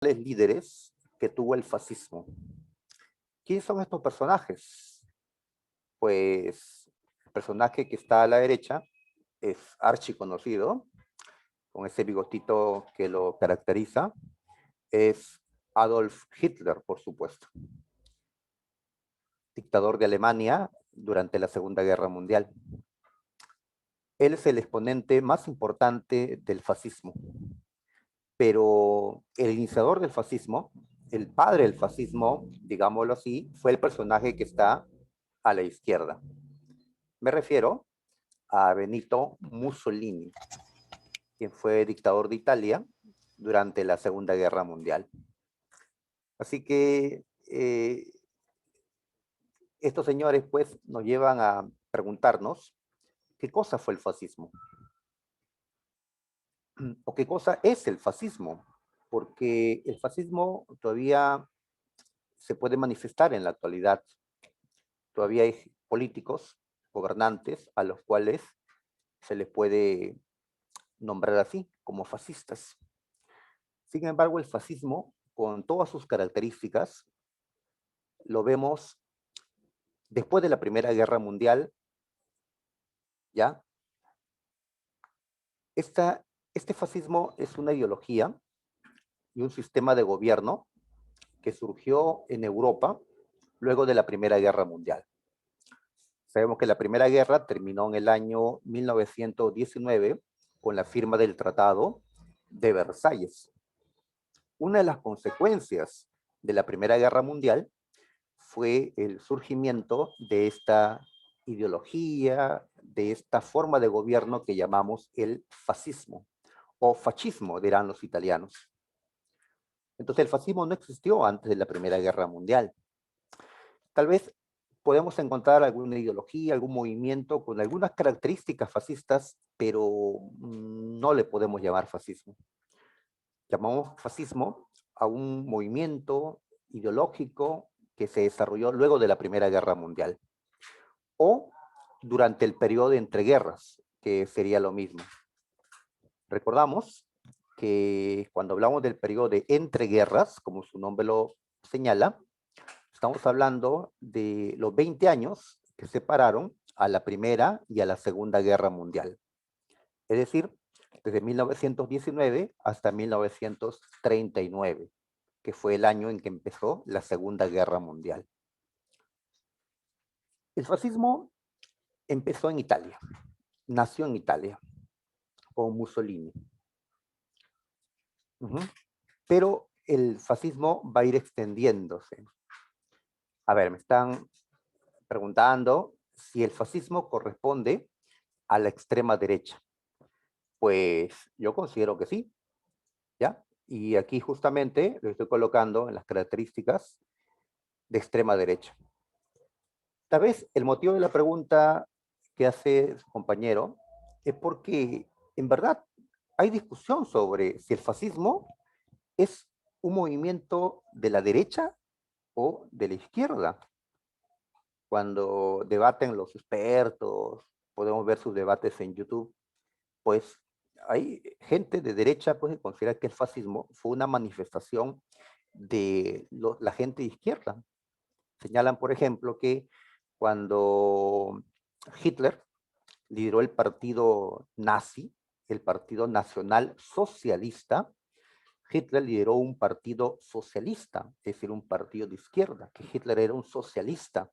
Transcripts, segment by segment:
líderes que tuvo el fascismo. ¿Quiénes son estos personajes? Pues el personaje que está a la derecha es archiconocido, con ese bigotito que lo caracteriza, es Adolf Hitler, por supuesto, dictador de Alemania durante la Segunda Guerra Mundial. Él es el exponente más importante del fascismo, pero el iniciador del fascismo, el padre del fascismo, digámoslo así, fue el personaje que está a la izquierda. Me refiero a Benito Mussolini, quien fue dictador de Italia durante la Segunda Guerra Mundial. Así que estos señores pues nos llevan a preguntarnos qué cosa fue el fascismo o qué cosa es el fascismo, porque el fascismo todavía se puede manifestar en la actualidad. Todavía hay políticos, gobernantes, a los cuales se les puede nombrar así, como fascistas. Sin embargo, el fascismo, con todas sus características, lo vemos después de la Primera Guerra Mundial, ¿ya? Este fascismo es una ideología y un sistema de gobierno que surgió en Europa luego de la Primera Guerra Mundial. Sabemos que la Primera Guerra terminó en el año 1919 con la firma del Tratado de Versalles. Una de las consecuencias de la Primera Guerra Mundial fue el surgimiento de esta ideología, de esta forma de gobierno que llamamos el fascismo, o fascismo, dirán los italianos. Entonces el fascismo no existió antes de la Primera Guerra Mundial. Tal vez podemos encontrar alguna ideología, algún movimiento con algunas características fascistas, pero no le podemos llamar fascismo. Llamamos fascismo a un movimiento ideológico que se desarrolló luego de la Primera Guerra Mundial o durante el periodo de entreguerras, que sería lo mismo. Recordamos que cuando hablamos del periodo de entreguerras, como su nombre lo señala, estamos hablando de los 20 años que separaron a la Primera y a la Segunda Guerra Mundial. Es decir, desde 1919 hasta 1939, que fue el año en que empezó la Segunda Guerra Mundial. El fascismo empezó en Italia, nació en Italia, con Mussolini. Pero el fascismo va a ir extendiéndose. A ver, me están preguntando si el fascismo corresponde a la extrema derecha. Pues yo considero que sí, ¿ya? Y aquí justamente lo estoy colocando en las características de extrema derecha. Tal vez el motivo de la pregunta que hace su compañero es porque en verdad hay discusión sobre si el fascismo es un movimiento de la derecha o de la izquierda. Cuando debaten los expertos, podemos ver sus debates en YouTube, pues hay gente de derecha pues, que considera que el fascismo fue una manifestación de la gente de izquierda. Señalan, por ejemplo, que cuando Hitler lideró el partido nazi, el Partido Nacional Socialista, Hitler lideró un partido socialista, es decir, un partido de izquierda, que Hitler era un socialista.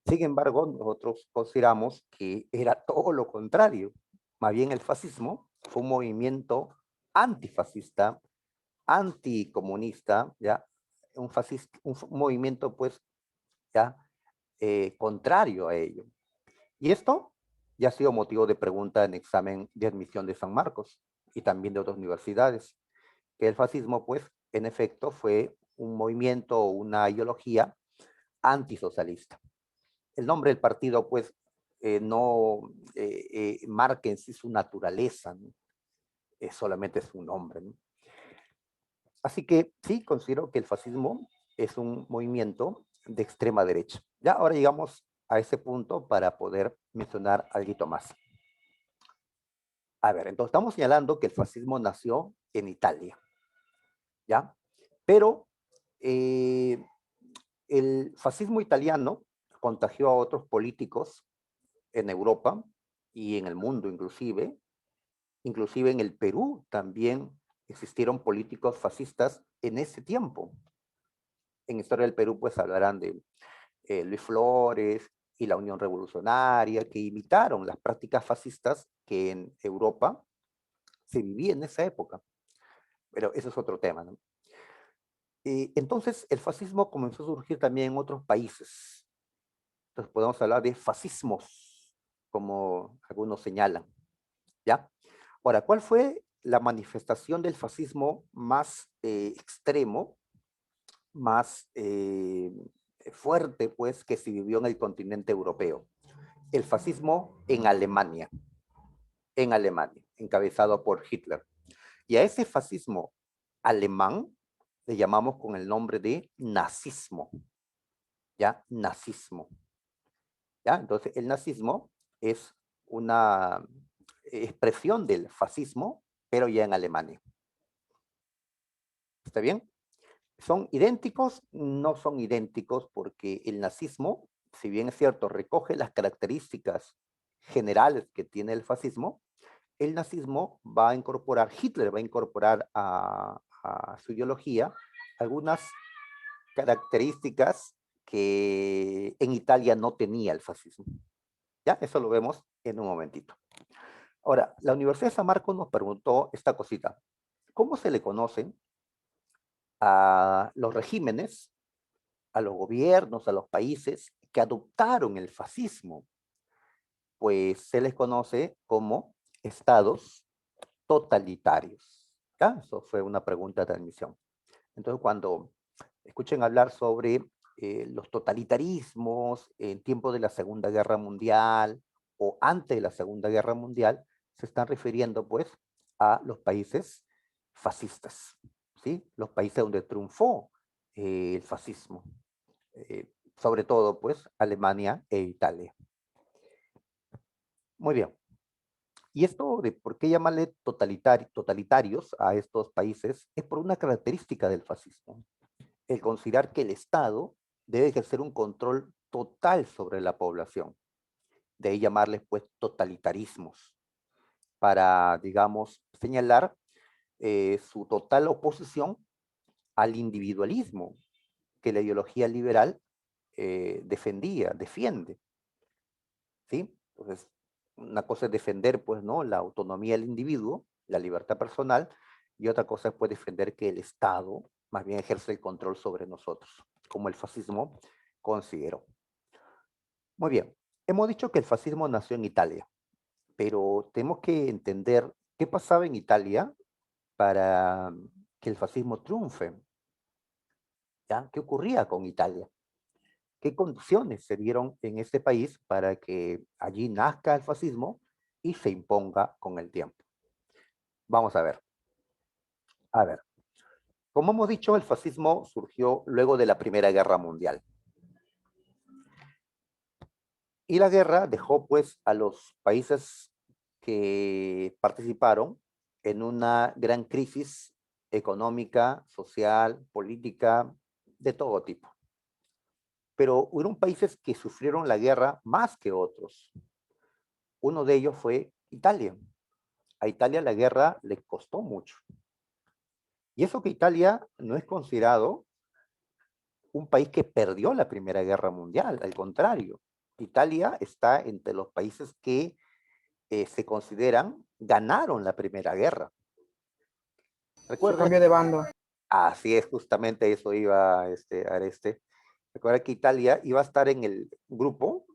Sin embargo, nosotros consideramos que era todo lo contrario. Más bien el fascismo fue un movimiento antifascista, anticomunista, ¿ya? Un movimiento pues ya contrario a ello. Y esto ya ha sido motivo de pregunta en examen de admisión de San Marcos y también de otras universidades, que el fascismo pues en efecto fue un movimiento o una ideología antisocialista. El nombre del partido pues no marca en sí su naturaleza, ¿no? Solamente es un nombre, ¿no? Así que sí, considero que el fascismo es un movimiento de extrema derecha. Ya ahora llegamos a ese punto para poder mencionar algo más. A ver, entonces estamos señalando que el fascismo nació en Italia. ¿ya? Pero eh, el fascismo italiano contagió a otros políticos en Europa y en el mundo inclusive en el Perú también existieron políticos fascistas en ese tiempo. En Historia del Perú pues hablarán de Luis Flores y la Unión Revolucionaria, que imitaron las prácticas fascistas que en Europa se vivía en esa época. Pero eso es otro tema, ¿no? Entonces, el fascismo comenzó a surgir también en otros países. Entonces, podemos hablar de fascismos, como algunos señalan, ¿ya? Ahora, ¿cuál fue la manifestación del fascismo más extremo, más fuerte, pues, que se vivió en el continente europeo? El fascismo en Alemania, encabezado por Hitler. Y a ese fascismo alemán le llamamos con el nombre de nazismo, ¿ya? Nazismo, ¿ya? Entonces, el nazismo es una expresión del fascismo, pero ya en Alemania. ¿Está bien? ¿Son idénticos? No son idénticos porque el nazismo, si bien es cierto, recoge las características generales que tiene el fascismo, el nazismo va a incorporar, Hitler va a incorporar a su ideología algunas características que en Italia no tenía el fascismo. ¿Ya? Eso lo vemos en un momentito. Ahora, la Universidad de San Marcos nos preguntó esta cosita. ¿Cómo se le conocen a los regímenes, a los gobiernos, a los países que adoptaron el fascismo? Pues se les conoce como estados totalitarios. ¿Ya? Eso fue una pregunta de admisión. Entonces, cuando escuchen hablar sobre los totalitarismos en tiempo de la Segunda Guerra Mundial o antes de la Segunda Guerra Mundial, se están refiriendo pues a los países fascistas, ¿sí? Los países donde triunfó el fascismo, sobre todo pues Alemania e Italia. Muy bien. Y esto de por qué llamarle totalitarios a estos países es por una característica del fascismo, el considerar que el Estado debe ejercer un control total sobre la población. De ahí llamarles pues totalitarismos, para, digamos, señalar su total oposición al individualismo que la ideología liberal defiende, ¿sí? Entonces, una cosa es defender, pues, ¿no? La autonomía del individuo, la libertad personal, y otra cosa es, pues, defender que el Estado más bien ejerce el control sobre nosotros, como el fascismo consideró. Muy bien, hemos dicho que el fascismo nació en Italia, pero tenemos que entender qué pasaba en Italia para que el fascismo triunfe, ¿ya? ¿Qué ocurría con Italia? ¿Qué condiciones se dieron en este país para que allí nazca el fascismo y se imponga con el tiempo? Vamos a ver. A ver, como hemos dicho, el fascismo surgió luego de la Primera Guerra Mundial. Y la guerra dejó pues a los países que participaron en una gran crisis económica, social, política, de todo tipo. Pero hubo países que sufrieron la guerra más que otros. Uno de ellos fue Italia. A Italia la guerra le costó mucho. Y eso que Italia no es considerado un país que perdió la Primera Guerra Mundial, al contrario. Italia está entre los países que se consideran ganaron la Primera Guerra. Se Recuerda, cambió de bando. así es, justamente eso iba Areste. Recuerda que Italia iba a estar en el grupo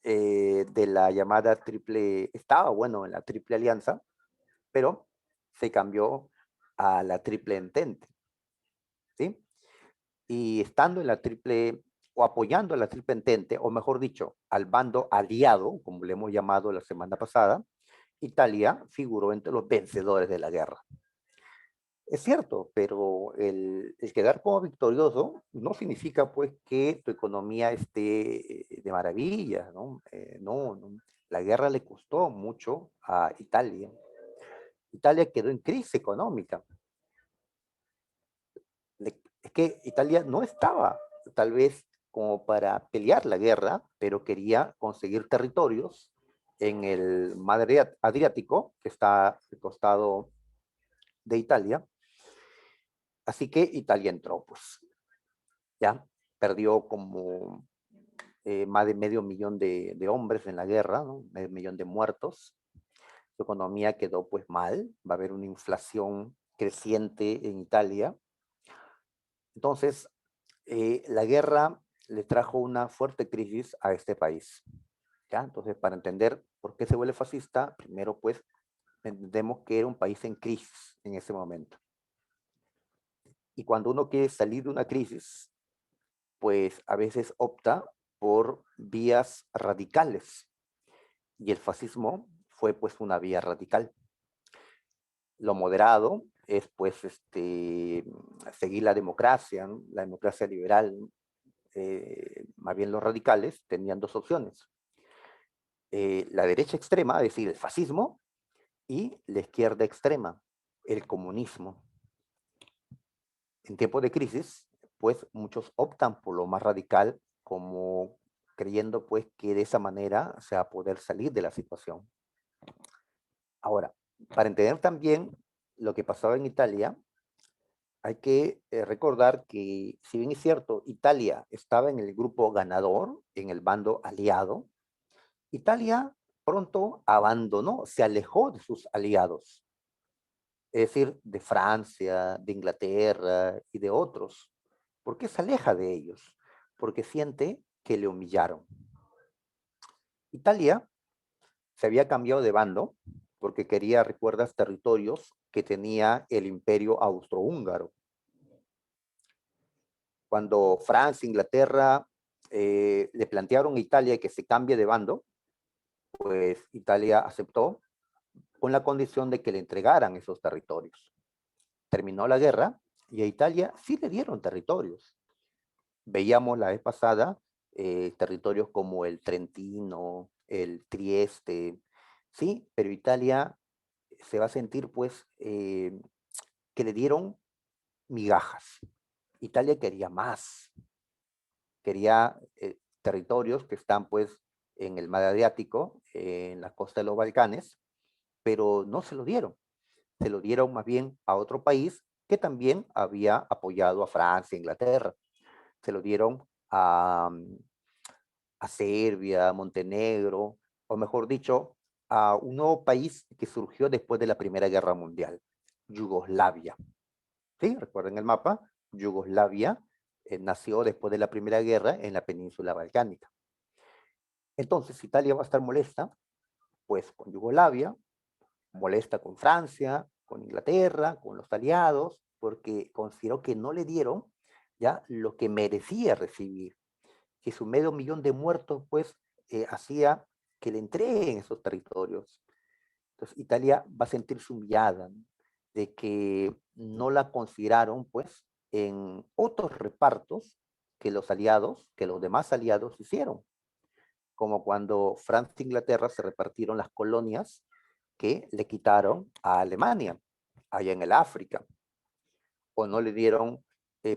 de la llamada triple, estaba bueno en la triple alianza, pero se cambió a la triple entente, ¿sí? Y estando en la triple, o apoyando a la triple entente, o mejor dicho, al bando aliado, como le hemos llamado la semana pasada, Italia figuró entre los vencedores de la guerra. Es cierto, pero el quedar como victorioso no significa pues que tu economía esté de maravilla, ¿no? No. La guerra le costó mucho a Italia. Italia quedó en crisis económica. que Italia no estaba tal vez como para pelear la guerra, pero quería conseguir territorios en el mar Adriático, que está al costado de Italia. Así que Italia entró, pues, ya perdió como más de medio millón de hombres en la guerra, ¿no? Medio millón de muertos. Su economía quedó pues mal, va a haber una inflación creciente en Italia. Entonces, la guerra le trajo una fuerte crisis a este país. ¿Ya? Entonces, para entender por qué se vuelve fascista, primero pues entendemos que era un país en crisis en ese momento. Y cuando uno quiere salir de una crisis, pues a veces opta por vías radicales. Y el fascismo fue pues una vía radical. Lo moderado es pues seguir la democracia, ¿no? La democracia liberal. Más bien los radicales tenían dos opciones. La derecha extrema, es decir, el fascismo, y la izquierda extrema, el comunismo. En tiempos de crisis, pues muchos optan por lo más radical, como creyendo pues que de esa manera se va a poder salir de la situación. Ahora, para entender también lo que pasaba en Italia, hay que recordar que, si bien es cierto, Italia estaba en el grupo ganador, en el bando aliado, Italia pronto abandonó, se alejó de sus aliados, es decir, de Francia, de Inglaterra y de otros. ¿Por qué se aleja de ellos? Porque siente que le humillaron. Italia se había cambiado de bando porque quería, recuerdas, territorios que tenía el imperio austrohúngaro. Cuando Francia, Inglaterra le plantearon a Italia que se cambie de bando, pues Italia aceptó con la condición de que le entregaran esos territorios. Terminó la guerra y a Italia sí le dieron territorios. Veíamos la vez pasada territorios como el Trentino, el Trieste, sí, pero Italia se va a sentir pues que le dieron migajas. Italia quería más, quería territorios que están pues en el mar Adriático, en la costa de los Balcanes, pero no se lo dieron. Se lo dieron más bien a otro país que también había apoyado a Francia, Inglaterra. Se lo dieron a Serbia, Montenegro, o mejor dicho, a un nuevo país que surgió después de la Primera Guerra Mundial, Yugoslavia. ¿Sí? Recuerden el mapa, Yugoslavia nació después de la Primera Guerra en la península balcánica. Entonces, Italia va a estar molesta, pues con Yugoslavia, molesta con Francia, con Inglaterra, con los aliados, porque consideró que no le dieron ya lo que merecía recibir, que su medio millón de muertos pues hacía que le entreguen esos territorios. Entonces Italia va a sentirse humillada, ¿no? De que no la consideraron pues en otros repartos que los aliados, que los demás aliados hicieron, como cuando Francia e Inglaterra se repartieron las colonias que le quitaron a Alemania, allá en el África, o no le dieron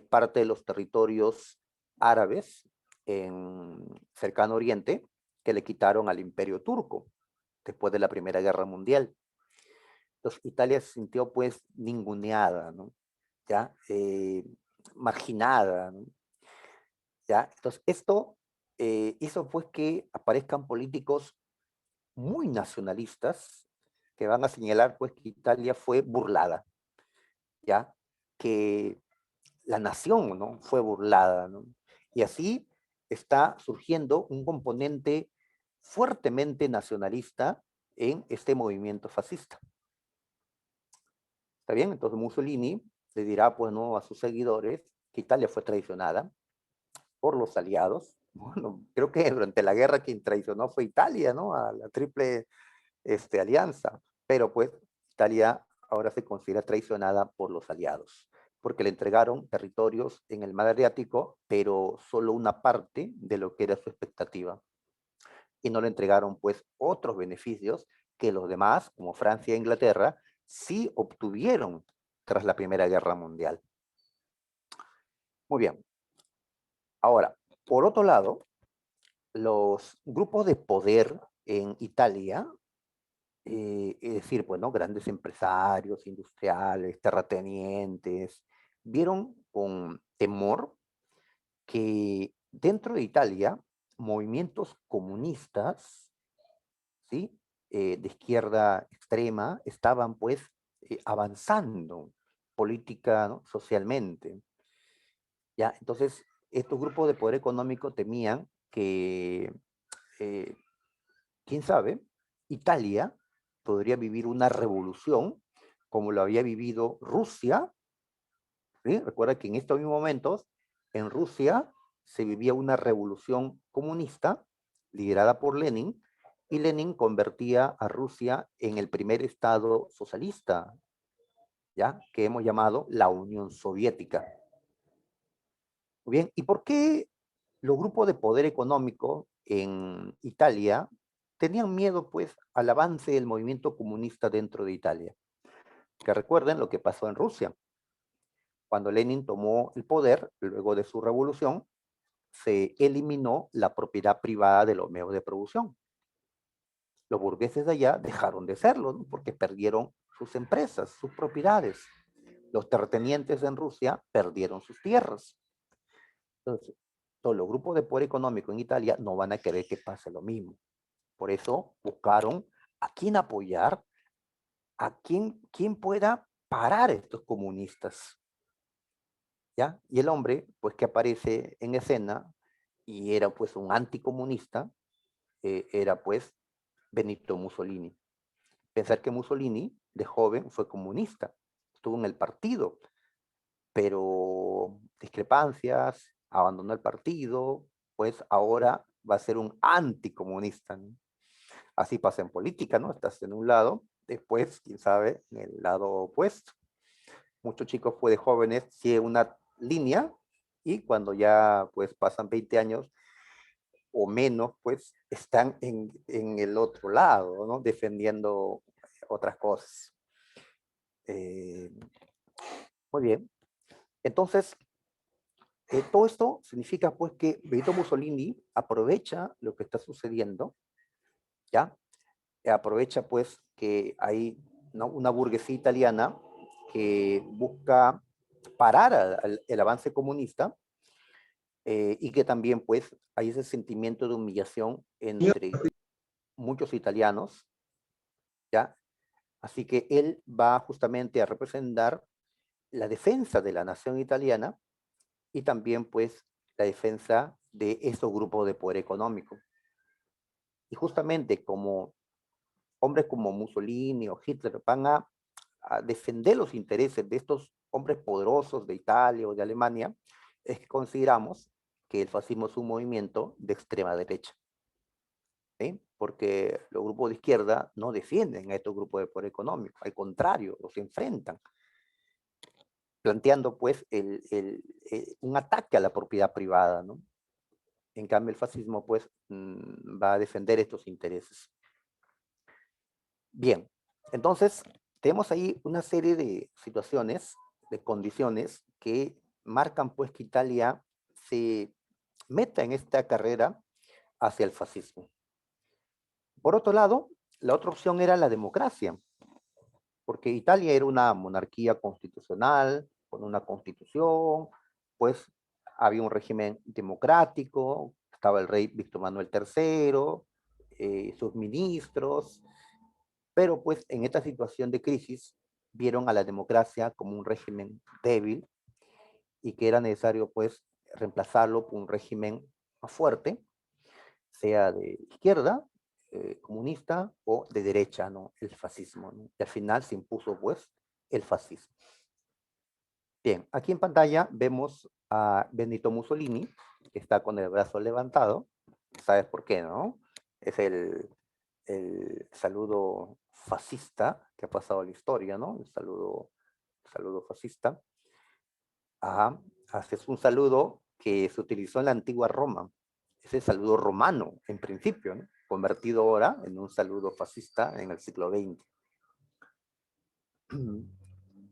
parte de los territorios árabes en cercano Oriente que le quitaron al Imperio Turco después de la Primera Guerra Mundial. Entonces Italia se sintió pues ninguneada, ¿no? ¿Ya? Marginada, ¿no? ¿Ya? Entonces esto hizo pues que aparezcan políticos muy nacionalistas que van a señalar pues que Italia fue burlada, ¿ya? Que la nación, ¿no? Fue burlada, ¿no? Y así está surgiendo un componente fuertemente nacionalista en este movimiento fascista. ¿Está bien? Entonces Mussolini le dirá, pues, ¿no? A sus seguidores que Italia fue traicionada por los aliados. Bueno, creo que durante la guerra quien traicionó fue Italia, ¿no? A la triple alianza. Pero pues Italia ahora se considera traicionada por los aliados, porque le entregaron territorios en el mar Adriático, pero solo una parte de lo que era su expectativa. Y no le entregaron pues otros beneficios que los demás, como Francia e Inglaterra, sí obtuvieron tras la Primera Guerra Mundial. Muy bien. Ahora, por otro lado, los grupos de poder en Italia, es decir, bueno, grandes empresarios, industriales, terratenientes, vieron con temor que dentro de Italia, movimientos comunistas, ¿sí? De izquierda extrema, estaban pues avanzando política, ¿no? Socialmente. ¿Ya? Entonces, estos grupos de poder económico temían que, eh, quién sabe, Italia podría vivir una revolución como lo había vivido Rusia, ¿sí? Recuerda que en estos mismos momentos, en Rusia se vivía una revolución comunista liderada por Lenin, y Lenin convertía a Rusia en el primer estado socialista, ¿ya? Que hemos llamado la Unión Soviética. Muy bien, ¿y por qué los grupos de poder económico en Italia tenían miedo, pues, al avance del movimiento comunista dentro de Italia? Que recuerden lo que pasó en Rusia. Cuando Lenin tomó el poder, luego de su revolución, se eliminó la propiedad privada de los medios de producción. Los burgueses de allá dejaron de serlo, ¿no? Porque perdieron sus empresas, sus propiedades. Los terratenientes en Rusia perdieron sus tierras. Entonces, todos los grupos de poder económico en Italia no van a querer que pase lo mismo. Por eso buscaron a quién apoyar, a quién pueda parar a estos comunistas. ¿Ya? Y el hombre, pues que aparece en escena y era pues un anticomunista, era pues Benito Mussolini. Pensar que Mussolini de joven fue comunista, estuvo en el partido, pero discrepancias, abandonó el partido, pues ahora va a ser un anticomunista, ¿no? Así pasa en política, ¿no? Estás en un lado, después, quién sabe, en el lado opuesto. Muchos chicos, pues de jóvenes, siguen una línea y cuando ya pues pasan 20 años o menos, pues están en el otro lado, ¿no? Defendiendo otras cosas. Eh, muy bien. Entonces, todo esto significa pues que Benito Mussolini aprovecha lo que está sucediendo, ¿ya? Aprovecha pues que hay, ¿no?, una burguesía italiana que busca parar el avance comunista, y que también pues hay ese sentimiento de humillación entre muchos italianos, ¿ya? Así que él va justamente a representar la defensa de la nación italiana y también pues la defensa de esos grupos de poder económico. Y justamente como hombres como Mussolini o Hitler van a defender los intereses de estos hombres poderosos de Italia o de Alemania, es que consideramos que el fascismo es un movimiento de extrema derecha, ¿sí? Porque los grupos de izquierda no defienden a estos grupos de poder económico, al contrario, los enfrentan, planteando pues un ataque a la propiedad privada, ¿no? En cambio, el fascismo pues va a defender estos intereses. Bien, entonces tenemos ahí una serie de situaciones, de condiciones que marcan pues que Italia se meta en esta carrera hacia el fascismo. Por otro lado, la otra opción era la democracia, porque Italia era una monarquía constitucional, con una constitución, pues había un régimen democrático, estaba el rey Víctor Manuel III, sus ministros, pero pues en esta situación de crisis vieron a la democracia como un régimen débil y que era necesario pues reemplazarlo por un régimen más fuerte, sea de izquierda, comunista, o de derecha, ¿no? El fascismo, ¿no? Y al final se impuso pues el fascismo. Bien, aquí en pantalla vemos a Benito Mussolini, que está con el brazo levantado. ¿Sabes por qué, no? Es el saludo fascista que ha pasado a la historia, ¿no? El saludo fascista. Ajá. Es un saludo que se utilizó en la antigua Roma. Es el saludo romano, en principio, ¿no? Convertido ahora en un saludo fascista en el siglo XX.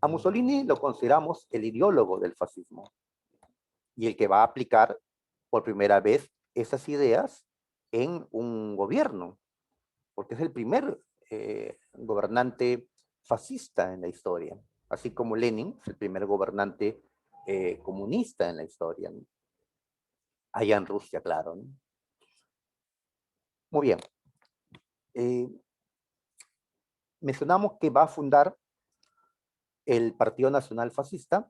A Mussolini lo consideramos el ideólogo del fascismo. y el que va a aplicar por primera vez esas ideas en un gobierno, porque es el primer gobernante fascista en la historia, así como Lenin es el primer gobernante comunista en la historia, ¿no? Allá en Rusia, claro, ¿no? Muy bien. Eh, Mencionamos que va a fundar el Partido Nacional Fascista,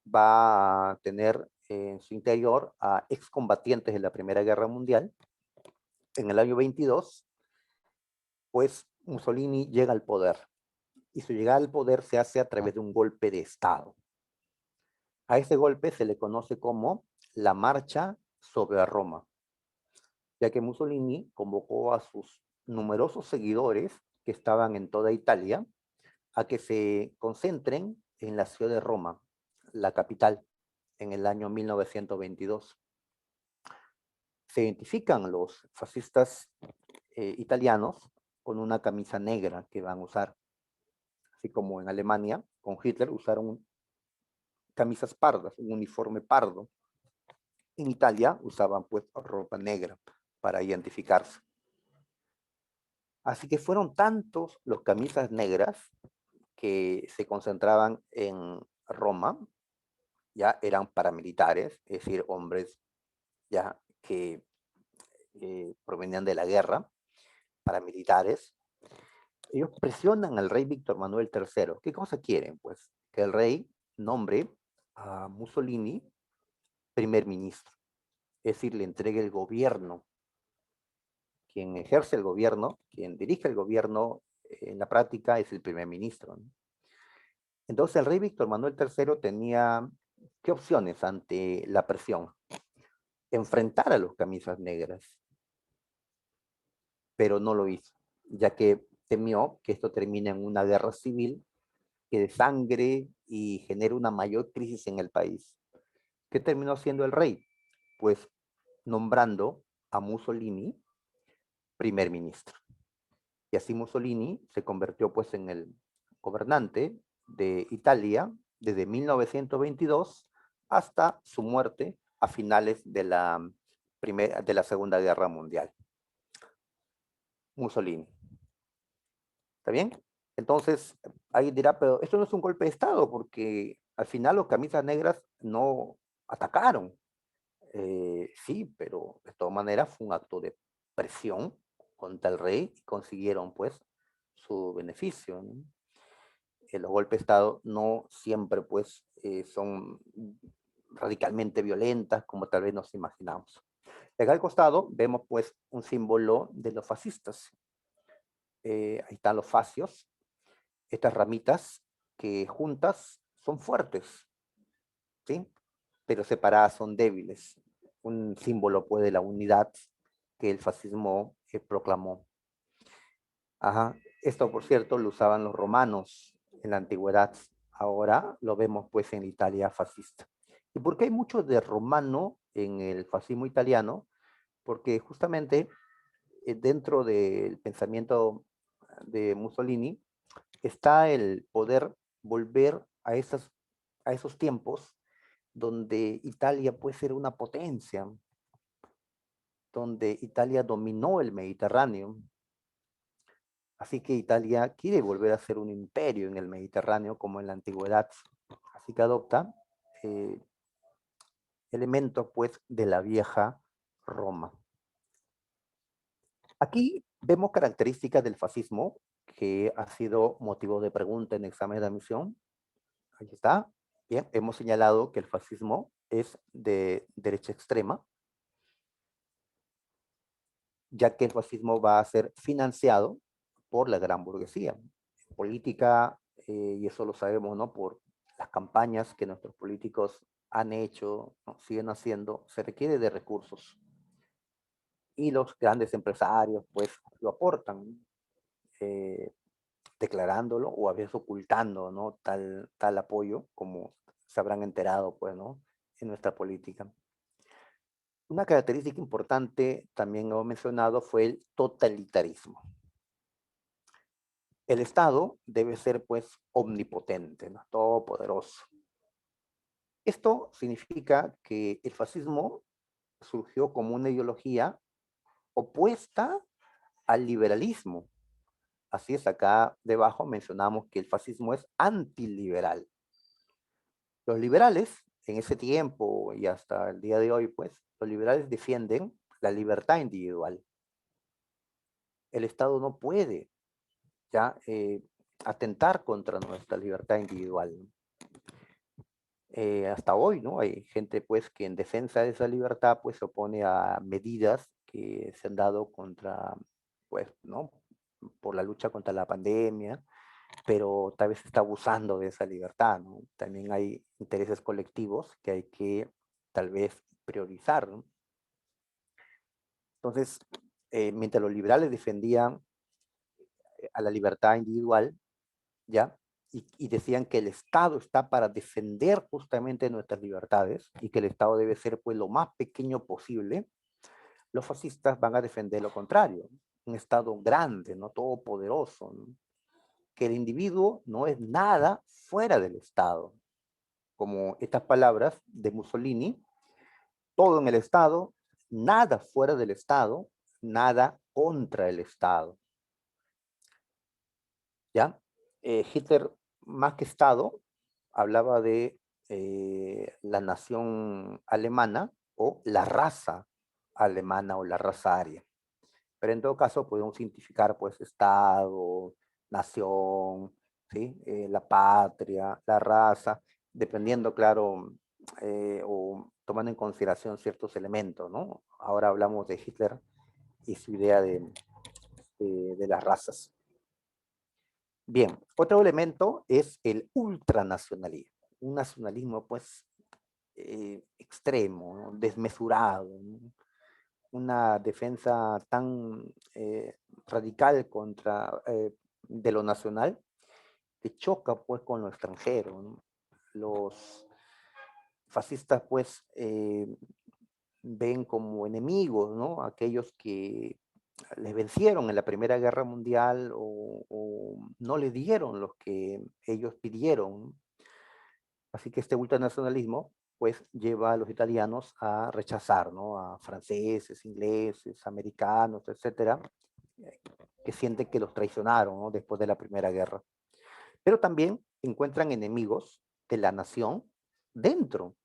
va a tener en su interior a excombatientes de la Primera Guerra Mundial. En el año 22, pues Mussolini llega al poder y su llegada al poder se hace a través de un golpe de Estado. A ese golpe se le conoce como la Marcha sobre Roma, ya que Mussolini convocó a sus numerosos seguidores que estaban en toda Italia a que se concentren en la ciudad de Roma, la capital, en el año 1922. Se identifican los fascistas italianos con una camisa negra que van a usar, así como en Alemania, con Hitler usaron camisas pardas, un uniforme pardo. En Italia usaban pues ropa negra para identificarse. Así que fueron tantos los camisas negras que se concentraban en Roma, ya eran paramilitares, es decir, hombres ya que provenían de la guerra, paramilitares. Ellos presionan al rey Víctor Manuel III. ¿Qué cosa quieren? Pues que el rey nombre a Mussolini primer ministro, es decir, le entregue el gobierno. Quien ejerce el gobierno, quien dirige el gobierno en la práctica es el primer ministro, ¿no? Entonces el rey Víctor Manuel III tenía, ¿qué opciones ante la presión? Enfrentar a los camisas negras, pero no lo hizo, ya que temió que esto termine en una guerra civil que desangre y genere una mayor crisis en el país. ¿Qué terminó haciendo el rey? Pues nombrando a Mussolini primer ministro. Y así Mussolini se convirtió pues en el gobernante de Italia desde 1922 hasta su muerte a finales de la Segunda Guerra Mundial. Mussolini. ¿Está bien? Entonces, ahí dirá, pero esto no es un golpe de Estado, porque al final los camisas negras no atacaron. Sí, pero de todas maneras fue un acto de presión contra el rey y consiguieron pues su beneficio, ¿no? Los golpes de Estado no siempre pues son radicalmente violentas como tal vez nos imaginamos. Acá al costado vemos pues un símbolo de los fascistas. Ahí están los fascios, estas ramitas que juntas son fuertes, ¿sí? Pero separadas son débiles. Un símbolo pues de la unidad que el fascismo proclamó. Ajá. Esto, por cierto, lo usaban los romanos en la antigüedad. Ahora lo vemos pues en Italia fascista. ¿Y por qué hay mucho de romano en el fascismo italiano? Porque justamente dentro del pensamiento de Mussolini está el poder volver a esos tiempos donde Italia puede ser una potencia, donde Italia dominó el Mediterráneo. Así que Italia quiere volver a ser un imperio en el Mediterráneo como en la antigüedad. Así que adopta eh, elementos pues de la vieja Roma. Aquí vemos características del fascismo que ha sido motivo de pregunta en examen de admisión. Aquí está. Bien, hemos señalado que el fascismo es de derecha extrema, ya que el fascismo va a ser financiado por la gran burguesía. Política, y eso lo sabemos, ¿no? Por las campañas que nuestros políticos han hecho, ¿no? Siguen haciendo, se requiere de recursos. Y los grandes empresarios, pues, lo aportan, eh, declarándolo o a veces ocultando, ¿no? Tal apoyo, como se habrán enterado, pues, ¿no? En nuestra política. Una característica importante, también hemos mencionado, fue el totalitarismo. El Estado debe ser, pues, omnipotente, ¿no? Todopoderoso. Esto significa que el fascismo surgió como una ideología opuesta al liberalismo. Así es, acá debajo mencionamos que el fascismo es antiliberal. Los liberales, en ese tiempo y hasta el día de hoy, pues, los liberales defienden la libertad individual. El Estado no puede ya atentar contra nuestra libertad individual. Hasta hoy, ¿no? Hay gente, pues, que en defensa de esa libertad, pues, se opone a medidas que se han dado contra, pues, ¿no? Por la lucha contra la pandemia, pero tal vez está abusando de esa libertad, ¿no? También hay intereses colectivos que hay que tal vez priorizar, ¿no? Entonces, mientras los liberales defendían a la libertad individual, ¿ya? Y decían que el Estado está para defender justamente nuestras libertades y que el Estado debe ser pues lo más pequeño posible, los fascistas van a defender lo contrario, un Estado grande, no todopoderoso, ¿no? Que el individuo no es nada fuera del Estado, como estas palabras de Mussolini, todo en el Estado, nada fuera del Estado, nada contra el Estado, ¿ya? Hitler, más que Estado, hablaba de la nación alemana o la raza alemana o la raza aria. Pero en todo caso podemos identificar pues Estado, nación, ¿sí? La patria, la raza, dependiendo, claro, o tomando en consideración ciertos elementos, ¿no? Ahora hablamos de Hitler y su idea de las razas. Bien, otro elemento es el ultranacionalismo, un nacionalismo pues extremo, ¿no? Desmesurado, ¿no? Una defensa tan radical contra de lo nacional que choca pues con lo extranjero, ¿no? Los fascistas pues ven como enemigos, ¿no? Aquellos que les vencieron en la Primera Guerra Mundial o no le dieron lo que ellos pidieron, ¿no? Así que este ultranacionalismo pues lleva a los italianos a rechazar, ¿no? A franceses, ingleses, americanos, etcétera, eh, que sienten que los traicionaron, ¿no? Después de la Primera Guerra. Pero también encuentran enemigos de la nación dentro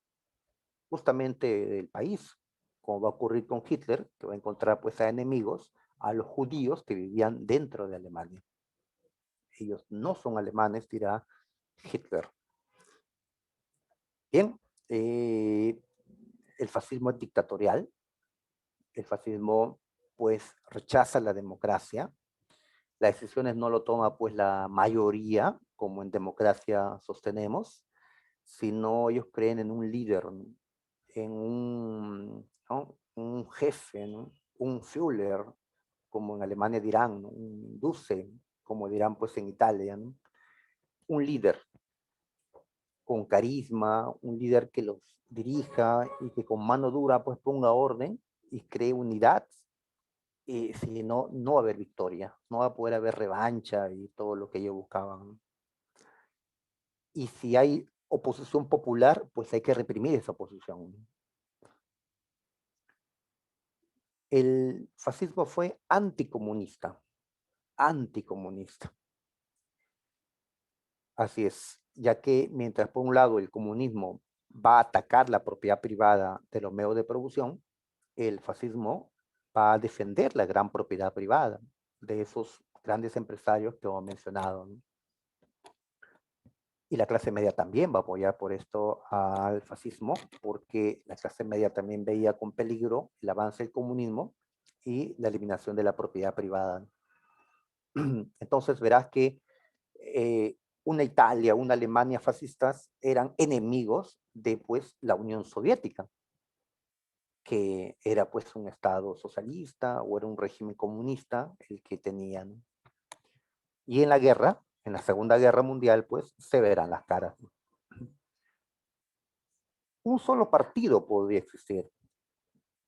justamente del país, como va a ocurrir con Hitler, que va a encontrar pues a enemigos, a los judíos que vivían dentro de Alemania. Ellos no son alemanes, dirá Hitler. Bien, el fascismo es dictatorial, el fascismo pues rechaza la democracia, las decisiones no lo toma pues la mayoría, como en democracia sostenemos, sino ellos creen en un líder, en un, ¿no? Un jefe, ¿no? Un Führer, como en Alemania dirán, ¿no? Un Duce, como dirán pues en Italia, ¿no? Un líder con carisma, un líder que los dirija y que con mano dura pues ponga orden y cree unidad, y si no, no va a haber victoria, no va a poder haber revancha y todo lo que ellos buscaban. Y si hay oposición popular, pues hay que reprimir esa oposición. El fascismo fue anticomunista, anticomunista. Así es, ya que mientras por un lado el comunismo va a atacar la propiedad privada de los medios de producción, el fascismo va a defender la gran propiedad privada de esos grandes empresarios que hemos mencionado, ¿no? Y la clase media también va a apoyar por esto al fascismo, porque la clase media también veía con peligro el avance del comunismo y la eliminación de la propiedad privada. Entonces verás que una Italia, una Alemania fascistas eran enemigos de pues la Unión Soviética, que era pues un estado socialista o era un régimen comunista el que tenían. Y en la guerra, en la Segunda Guerra Mundial, pues se verán las caras. Un solo partido podría existir.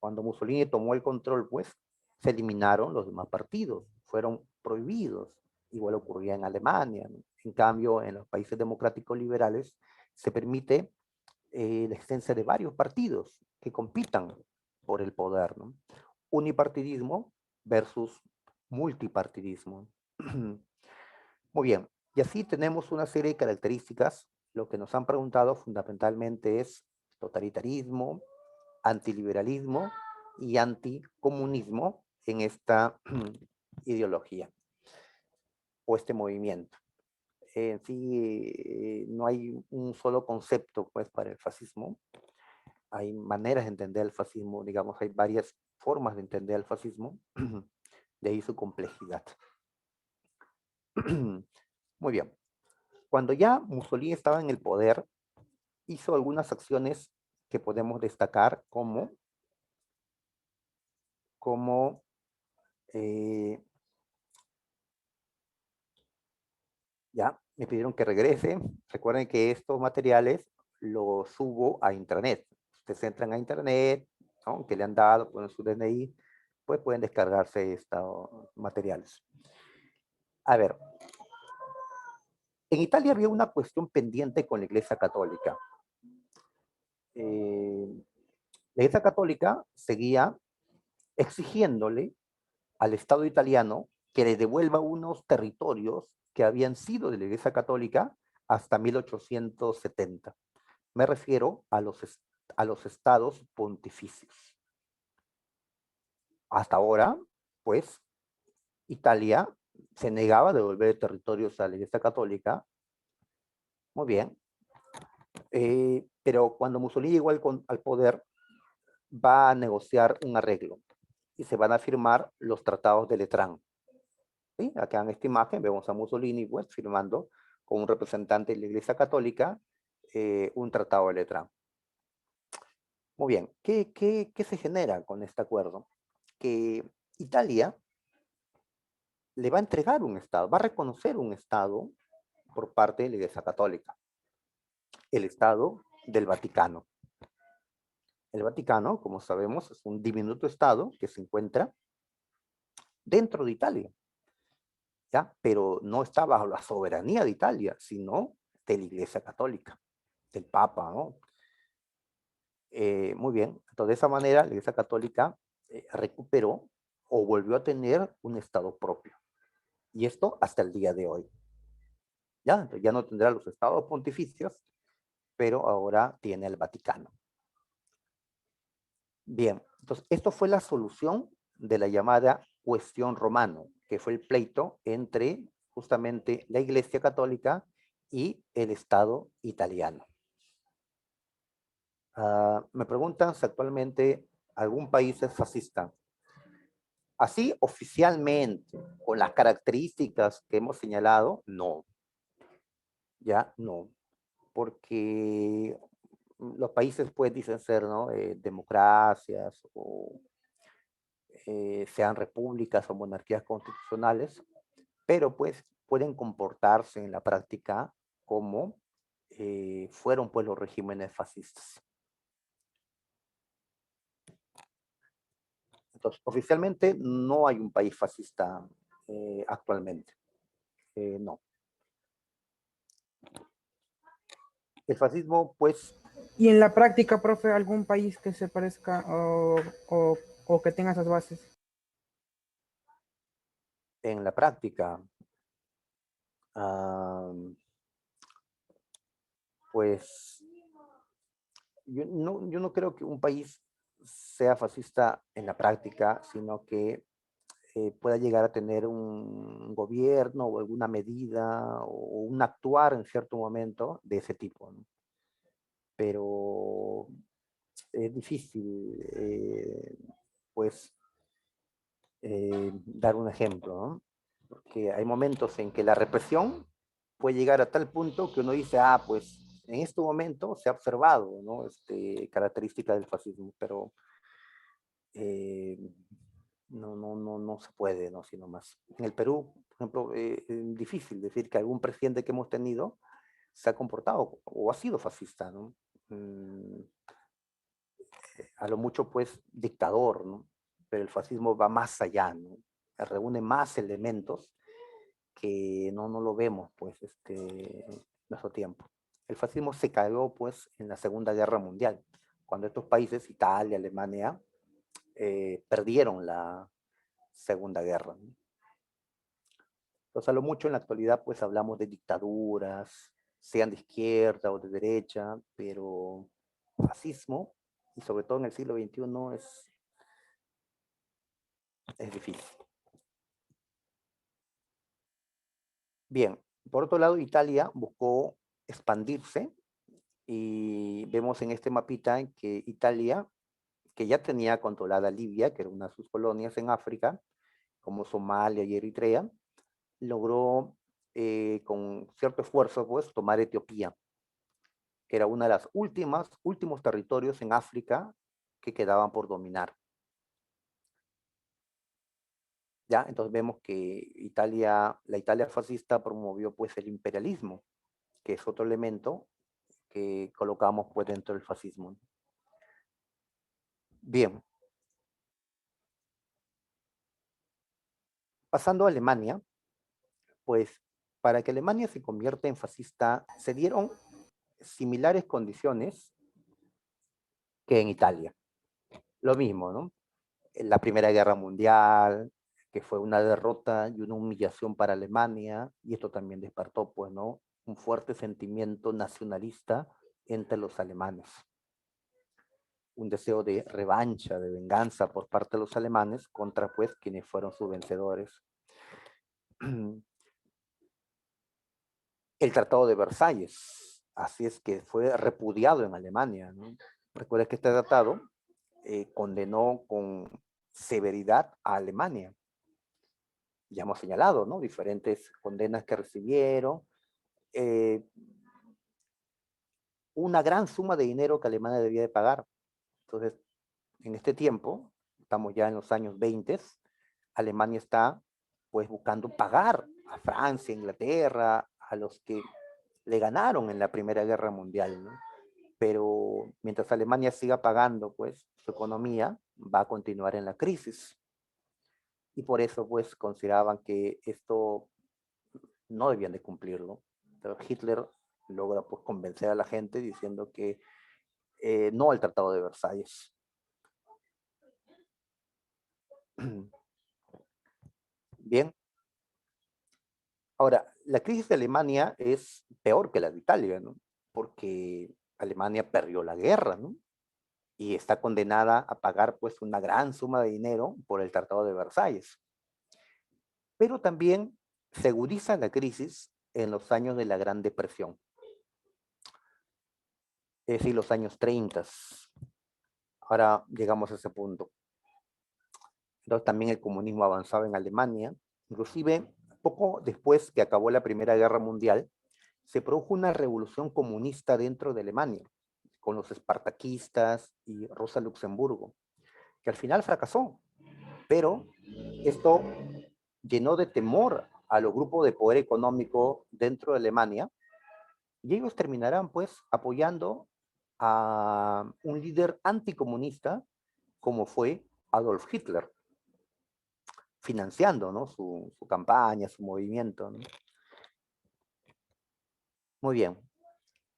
Cuando Mussolini tomó el control, pues se eliminaron los demás partidos, fueron prohibidos. Igual ocurría en Alemania, ¿no? En cambio, en los países democráticos liberales se permite la existencia de varios partidos que compitan por el poder, ¿no? Unipartidismo versus multipartidismo. Muy bien, y así tenemos una serie de características. Lo que nos han preguntado fundamentalmente es totalitarismo, antiliberalismo y anticomunismo en esta ideología o este movimiento. En sí, no hay un solo concepto pues, para el fascismo. Hay maneras de entender el fascismo, digamos, hay varias formas de entender el fascismo, de ahí su complejidad. Muy bien. Cuando ya Mussolini estaba en el poder, hizo algunas acciones que podemos destacar como eh, ya me pidieron que regrese. Recuerden que estos materiales los subo a internet. Ustedes entran a internet, ¿no? Que le han dado, ponen su DNI, pues pueden descargarse estos materiales. A ver, en Italia había una cuestión pendiente con la Iglesia Católica. La Iglesia Católica seguía exigiéndole al Estado italiano que le devuelva unos territorios que habían sido de la Iglesia Católica hasta 1870. Me refiero a los estados pontificios. Hasta ahora, pues, Italia se negaba a devolver territorios a la Iglesia Católica. Muy bien. Pero cuando Mussolini llegó al poder, va a negociar un arreglo y se van a firmar los tratados de Letrán. ¿Sí? Acá en esta imagen vemos a Mussolini pues, firmando con un representante de la Iglesia Católica un tratado de Letrán. Muy bien, ¿qué se genera con este acuerdo? Que Italia le va a entregar un Estado, va a reconocer un Estado por parte de la Iglesia Católica, el Estado del Vaticano. El Vaticano, como sabemos, es un diminuto Estado que se encuentra dentro de Italia, ¿ya? Pero no está bajo la soberanía de Italia, sino de la Iglesia Católica, del Papa, ¿no? Muy bien, entonces de esa manera la Iglesia Católica recuperó o volvió a tener un Estado propio. Y esto hasta el día de hoy. ¿Ya? Entonces ya no tendrá los estados pontificios, pero ahora tiene el Vaticano. Bien, entonces esto fue la solución de la llamada cuestión romano, que fue el pleito entre justamente la Iglesia Católica y el Estado italiano. Me preguntan si actualmente algún país es fascista. Así, oficialmente, con las características que hemos señalado, no. Ya, no. Porque los países, pues, dicen ser, ¿no? Democracias o sean repúblicas o monarquías constitucionales, pero, pues, pueden comportarse en la práctica como fueron, pues, los regímenes fascistas. Entonces, oficialmente no hay un país fascista actualmente. No. El fascismo, pues, Y en la práctica, profe, algún país que se parezca o que tenga esas bases. en la práctica, pues, yo no creo que un país sea fascista en la práctica, sino que pueda llegar a tener un gobierno o alguna medida o un actuar en cierto momento de ese tipo, ¿no? Pero es difícil, pues, dar un ejemplo, ¿no? Porque hay momentos en que la represión puede llegar a tal punto que uno dice, ah, pues en este momento se ha observado, ¿no? Característica del fascismo, pero eh, no se puede, ¿no? Sino más. En el Perú, por ejemplo, es difícil decir que algún presidente que hemos tenido se ha comportado o ha sido fascista, ¿no? A lo mucho, pues, dictador, ¿no? Pero el fascismo va más allá, ¿no? Reúne más elementos que no lo vemos, pues, en nuestro tiempo. El fascismo se cayó pues en la Segunda Guerra Mundial, cuando estos países, Italia, Alemania, perdieron la Segunda Guerra, ¿no? Entonces, a lo mucho en la actualidad pues hablamos de dictaduras, sean de izquierda o de derecha, pero fascismo, y sobre todo en el siglo XXI, es difícil. Bien, por otro lado, Italia buscó expandirse y vemos en este mapita que Italia, que ya tenía controlada Libia, que era una de sus colonias en África, como Somalia y Eritrea, logró con cierto esfuerzo pues tomar Etiopía, que era una de las últimos territorios en África que quedaban por dominar. ¿Ya? Entonces vemos que la Italia fascista promovió pues el imperialismo, que es otro elemento que colocamos pues dentro del fascismo. Bien, pasando a Alemania, pues para que Alemania se convierta en fascista se dieron similares condiciones que en Italia. Lo mismo, ¿no? La Primera Guerra Mundial, que fue una derrota y una humillación para Alemania, y esto también despertó, pues, ¿no? Un fuerte sentimiento nacionalista entre los alemanes. Un deseo de revancha, de venganza por parte de los alemanes contra, pues, quienes fueron sus vencedores. El Tratado de Versalles, así es que fue repudiado en Alemania, ¿no? Recuerda que este tratado condenó con severidad a Alemania. Ya hemos señalado, ¿no? Diferentes condenas que recibieron, eh, una gran suma de dinero que Alemania debía de pagar. Entonces, en este tiempo, estamos ya en los años 20, Alemania está pues buscando pagar a Francia, Inglaterra, a los que le ganaron en la Primera Guerra Mundial, ¿no? Pero mientras Alemania siga pagando, pues su economía va a continuar en la crisis. Y por eso, pues, consideraban que esto no debían de cumplirlo. Pero Hitler logra, pues, convencer a la gente diciendo que no al Tratado de Versalles. Bien. Ahora, la crisis de Alemania es peor que la de Italia, ¿no? Porque Alemania perdió la guerra, ¿no? Y está condenada a pagar, pues, una gran suma de dinero por el Tratado de Versalles. Pero también se agudiza la crisis en los años de la Gran Depresión, es decir, los años 30. Ahora llegamos a ese punto. Entonces también el comunismo avanzaba en Alemania. Inclusive, poco después que acabó la Primera Guerra Mundial, se produjo una revolución comunista dentro de Alemania, con los espartaquistas y Rosa Luxemburgo, que al final fracasó. Pero esto llenó de temor a los grupos de poder económico dentro de Alemania, y ellos terminarán pues apoyando a un líder anticomunista como fue Adolf Hitler, financiando, ¿no? su campaña, su movimiento, ¿no? Muy bien.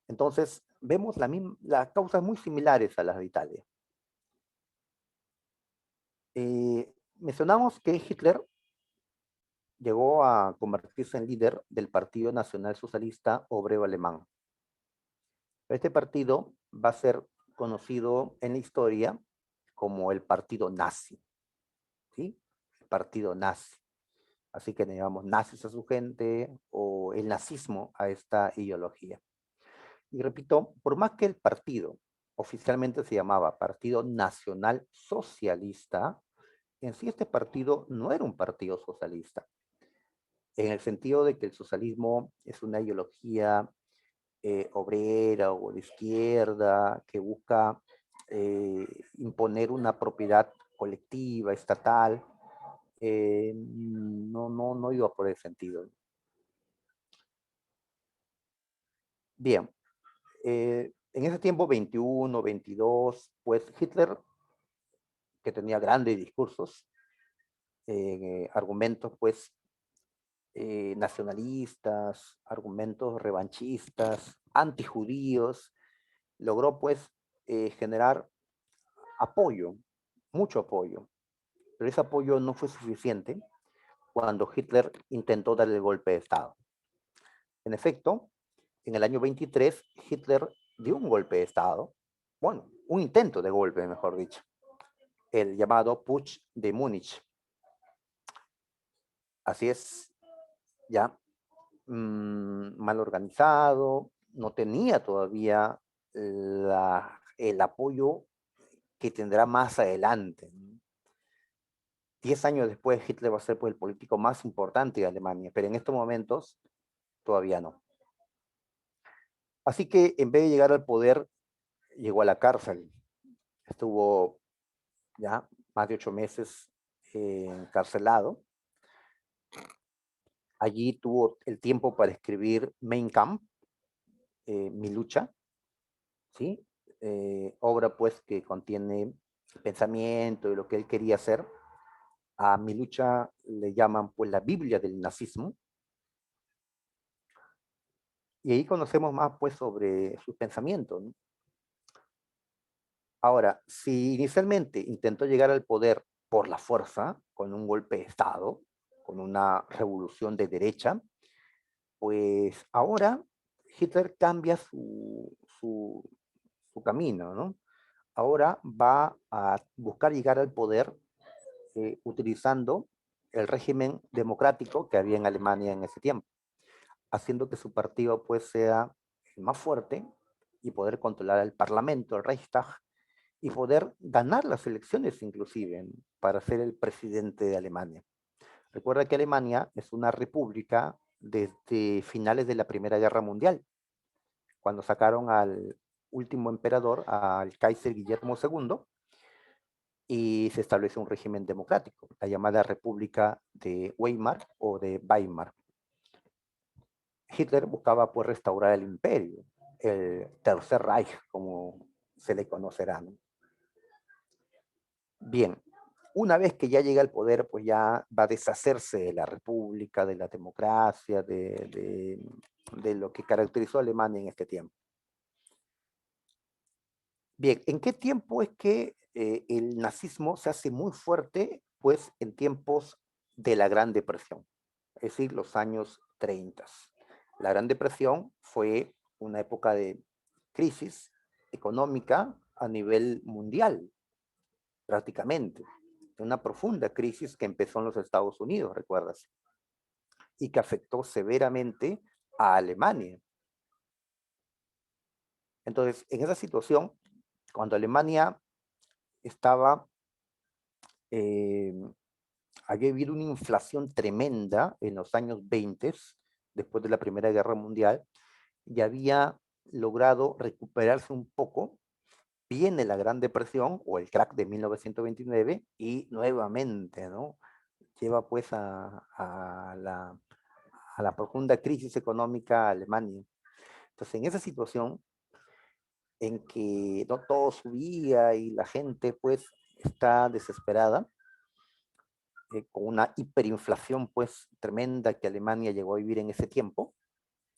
Entonces, vemos las causas muy similares a las de Italia. Mencionamos que Hitler llegó a convertirse en líder del Partido Nacional Socialista Obrero Alemán. Este partido va a ser conocido en la historia como el partido nazi, ¿sí? El partido nazi. Así que le llamamos nazis a su gente o el nazismo a esta ideología. Y repito, por más que el partido oficialmente se llamaba Partido Nacional Socialista, en sí este partido no era un partido socialista, en el sentido de que el socialismo es una ideología obrera o de izquierda que busca imponer una propiedad colectiva, estatal. No iba por ese sentido. Bien, en ese tiempo, 21, 22, pues Hitler, que tenía grandes discursos, argumentos, pues nacionalistas, argumentos revanchistas, antijudíos, logró pues generar apoyo, mucho apoyo, pero ese apoyo no fue suficiente cuando Hitler intentó dar el golpe de Estado. En efecto, en el año 23, Hitler dio un golpe de Estado, bueno, un intento de golpe, mejor dicho, el llamado Putsch de Múnich. Así es, ya mal organizado, no tenía todavía el apoyo que tendrá más adelante. 10 años después, Hitler va a ser pues, el político más importante de Alemania, pero en estos momentos todavía no. Así que en vez de llegar al poder, llegó a la cárcel. Estuvo ya más de 8 meses encarcelado. Allí tuvo el tiempo para escribir Mein Kampf, Mi lucha, ¿sí? Obra pues que contiene el pensamiento y lo que él quería hacer. A Mi lucha le llaman pues la Biblia del nazismo. Y ahí conocemos más pues sobre sus pensamientos, ¿no? Ahora, si inicialmente intentó llegar al poder por la fuerza, con un golpe de Estado, con una revolución de derecha, pues ahora Hitler cambia su camino, ¿no? Ahora va a buscar llegar al poder utilizando el régimen democrático que había en Alemania en ese tiempo, haciendo que su partido pues sea el más fuerte y poder controlar el parlamento, el Reichstag, y poder ganar las elecciones inclusive para ser el presidente de Alemania. Recuerda que Alemania es una república desde finales de la Primera Guerra Mundial, cuando sacaron al último emperador, al Kaiser Guillermo II, y se establece un régimen democrático, la llamada República de Weimar o de Weimar. Hitler buscaba pues restaurar el imperio, el Tercer Reich, como se le conocerá, ¿no? Bien, una vez que ya llega al poder, pues ya va a deshacerse de la república, de la democracia, de lo que caracterizó a Alemania en este tiempo. Bien, ¿en qué tiempo es que el nazismo se hace muy fuerte? Pues en tiempos de la Gran Depresión, es decir, los años 30. La Gran Depresión fue una época de crisis económica a nivel mundial, prácticamente. Una profunda crisis que empezó en los Estados Unidos, recuerdas, y que afectó severamente a Alemania. Entonces, en esa situación, cuando Alemania estaba, eh, había habido una inflación tremenda en los años 20, después de la Primera Guerra Mundial, y había logrado recuperarse un poco. Viene la Gran Depresión o el crack de 1929 y nuevamente, ¿no? Lleva pues a la profunda crisis económica a Alemania. Entonces, en esa situación en que no todo subía y la gente pues está desesperada, con una hiperinflación pues tremenda que Alemania llegó a vivir en ese tiempo,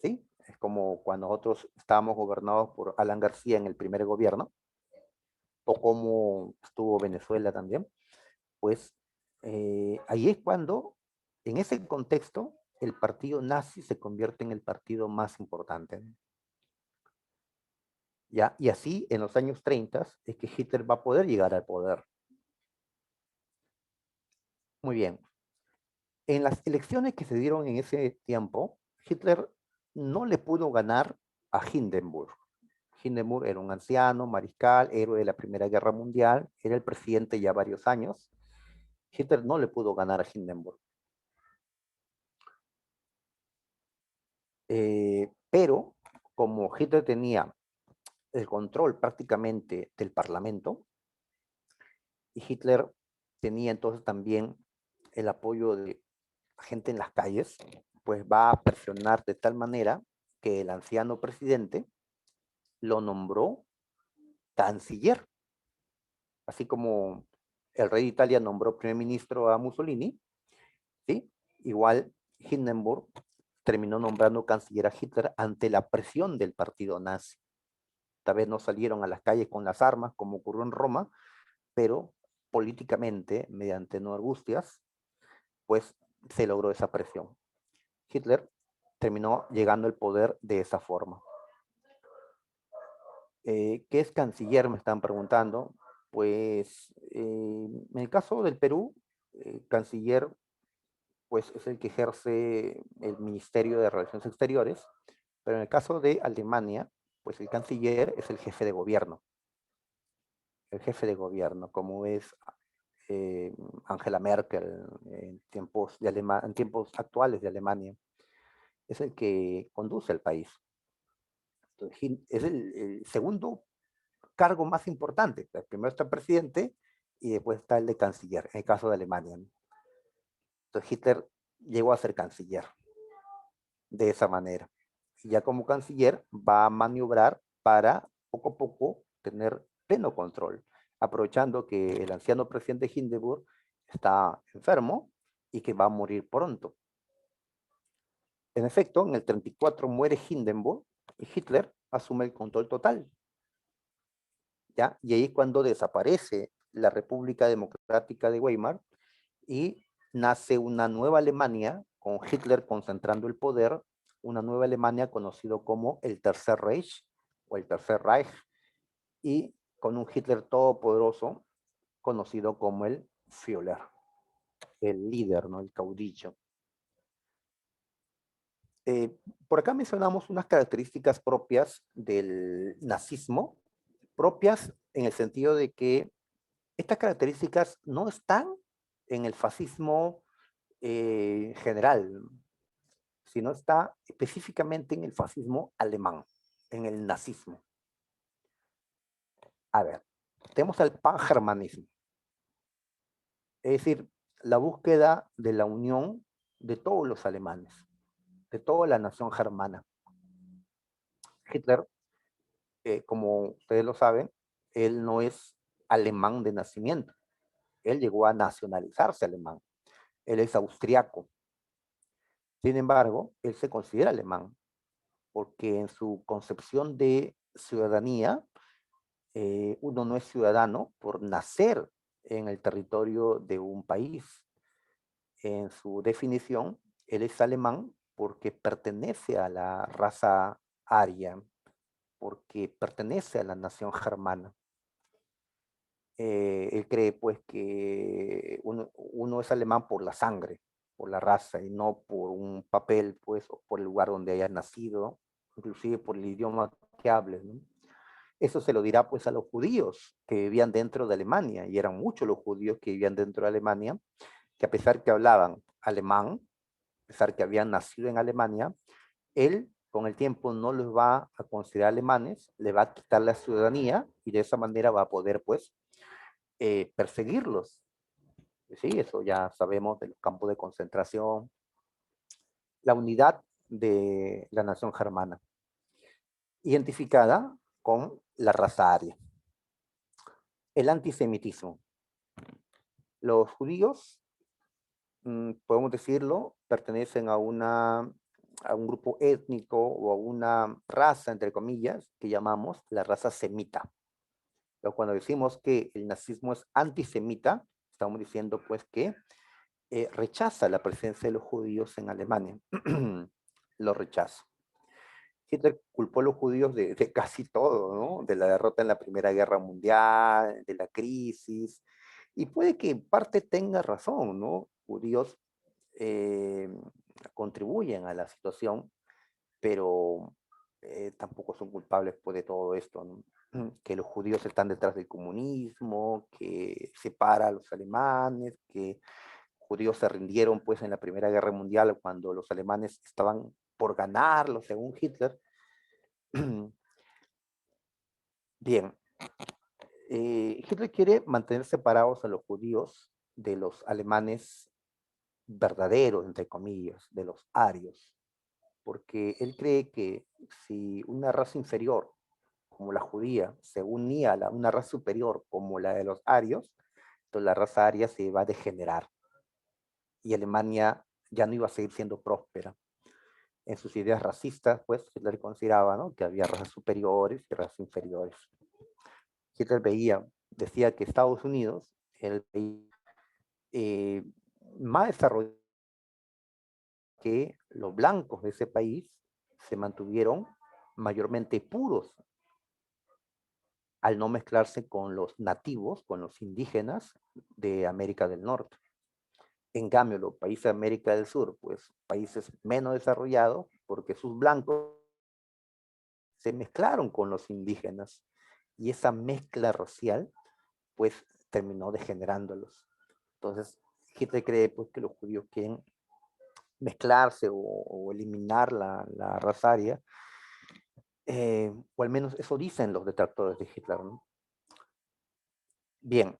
¿sí? Es como cuando nosotros estábamos gobernados por Alan García en el primer gobierno, o como estuvo Venezuela también, pues ahí es cuando, en ese contexto, el partido nazi se convierte en el partido más importante, ¿no? ¿Ya? Y así, en los años 30, es que Hitler va a poder llegar al poder. Muy bien. En las elecciones que se dieron en ese tiempo, Hitler no le pudo ganar a Hindenburg. Hindenburg era un anciano, mariscal, héroe de la Primera Guerra Mundial, era el presidente ya varios años. Hitler no le pudo ganar a Hindenburg. Pero como Hitler tenía el control prácticamente del Parlamento, y Hitler tenía entonces también el apoyo de gente en las calles, pues va a presionar de tal manera que el anciano presidente lo nombró canciller, así como el rey de Italia nombró primer ministro a Mussolini, ¿sí? Igual Hindenburg terminó nombrando canciller a Hitler ante la presión del partido nazi. Tal vez no salieron a las calles con las armas, como ocurrió en Roma, pero políticamente, mediante no argustias, pues se logró esa presión. Hitler terminó llegando al poder de esa forma. ¿Qué es canciller? Me están preguntando. Pues en el caso del Perú, canciller pues es el que ejerce el Ministerio de Relaciones Exteriores, pero en el caso de Alemania, pues el canciller es el jefe de gobierno. El jefe de gobierno, como es Angela Merkel en en tiempos actuales de Alemania, es el que conduce el país. Entonces, es el segundo cargo más importante. Primero está el presidente y después está el de canciller, en el caso de Alemania, ¿no? Entonces Hitler llegó a ser canciller de esa manera. Y ya como canciller va a maniobrar para poco a poco tener pleno control, aprovechando que el anciano presidente Hindenburg está enfermo y que va a morir pronto. En efecto, en el 34 muere Hindenburg y Hitler asume el control total. ¿Ya? Y ahí es cuando desaparece la República Democrática de Weimar y nace una nueva Alemania con Hitler concentrando el poder, una nueva Alemania conocido como el Tercer Reich o el Tercer Reich, y con un Hitler todopoderoso conocido como el Führer, el líder, ¿no? El caudillo. Por acá mencionamos unas características propias del nazismo, propias en el sentido de que estas características no están en el fascismo general, sino está específicamente en el fascismo alemán, en el nazismo. A ver, tenemos al pangermanismo, es decir, la búsqueda de la unión de todos los alemanes, de toda la nación germana. Hitler, como ustedes lo saben, él no es alemán de nacimiento, él llegó a nacionalizarse alemán, él es austriaco. Sin embargo, él se considera alemán, porque en su concepción de ciudadanía, uno no es ciudadano por nacer en el territorio de un país. En su definición, él es alemán porque pertenece a la raza aria, porque pertenece a la nación germana. Él cree pues que uno es alemán por la sangre, por la raza y no por un papel, pues, o por el lugar donde haya nacido, inclusive por el idioma que hable, ¿no? Eso se lo dirá pues a los judíos que vivían dentro de Alemania, y eran muchos los judíos que vivían dentro de Alemania, que a pesar que hablaban alemán, a pesar que habían nacido en Alemania, él con el tiempo no los va a considerar alemanes, le va a quitar la ciudadanía y de esa manera va a poder pues perseguirlos. Sí, eso ya sabemos de los campos de concentración, la unidad de la nación germana, identificada con la raza aria. El antisemitismo. Los judíos, podemos decirlo, pertenecen a un grupo étnico o a una raza, entre comillas, que llamamos la raza semita. Pero cuando decimos que el nazismo es antisemita, estamos diciendo pues que rechaza la presencia de los judíos en Alemania. Lo rechaza. Hitler culpó a los judíos de casi todo, ¿no? De la derrota en la Primera Guerra Mundial, de la crisis, y puede que en parte tenga razón, ¿no? Judíos eh, contribuyen a la situación, pero tampoco son culpables pues, de todo esto, ¿no? Que los judíos están detrás del comunismo, que separa a los alemanes, que judíos se rindieron pues en la Primera Guerra Mundial cuando los alemanes estaban por ganarlo, según Hitler. Bien, Hitler quiere mantener separados a los judíos de los alemanes verdaderos, entre comillas, de los arios, porque él cree que si una raza inferior, como la judía, se unía a una raza superior, como la de los arios, entonces la raza aria se va a degenerar y Alemania ya no iba a seguir siendo próspera. En sus ideas racistas, pues Hitler consideraba, ¿no?, que había razas superiores y razas inferiores. Hitler decía que Estados Unidos era el país más desarrollado, que los blancos de ese país se mantuvieron mayormente puros al no mezclarse con los nativos, con los indígenas de América del Norte. En cambio, los países de América del Sur, pues países menos desarrollados, porque sus blancos se mezclaron con los indígenas y esa mezcla racial, pues terminó degenerándolos. Entonces, Hitler cree, pues, que los judíos quieren mezclarse o eliminar la raza aria, o al menos eso dicen los detractores de Hitler, ¿no? Bien,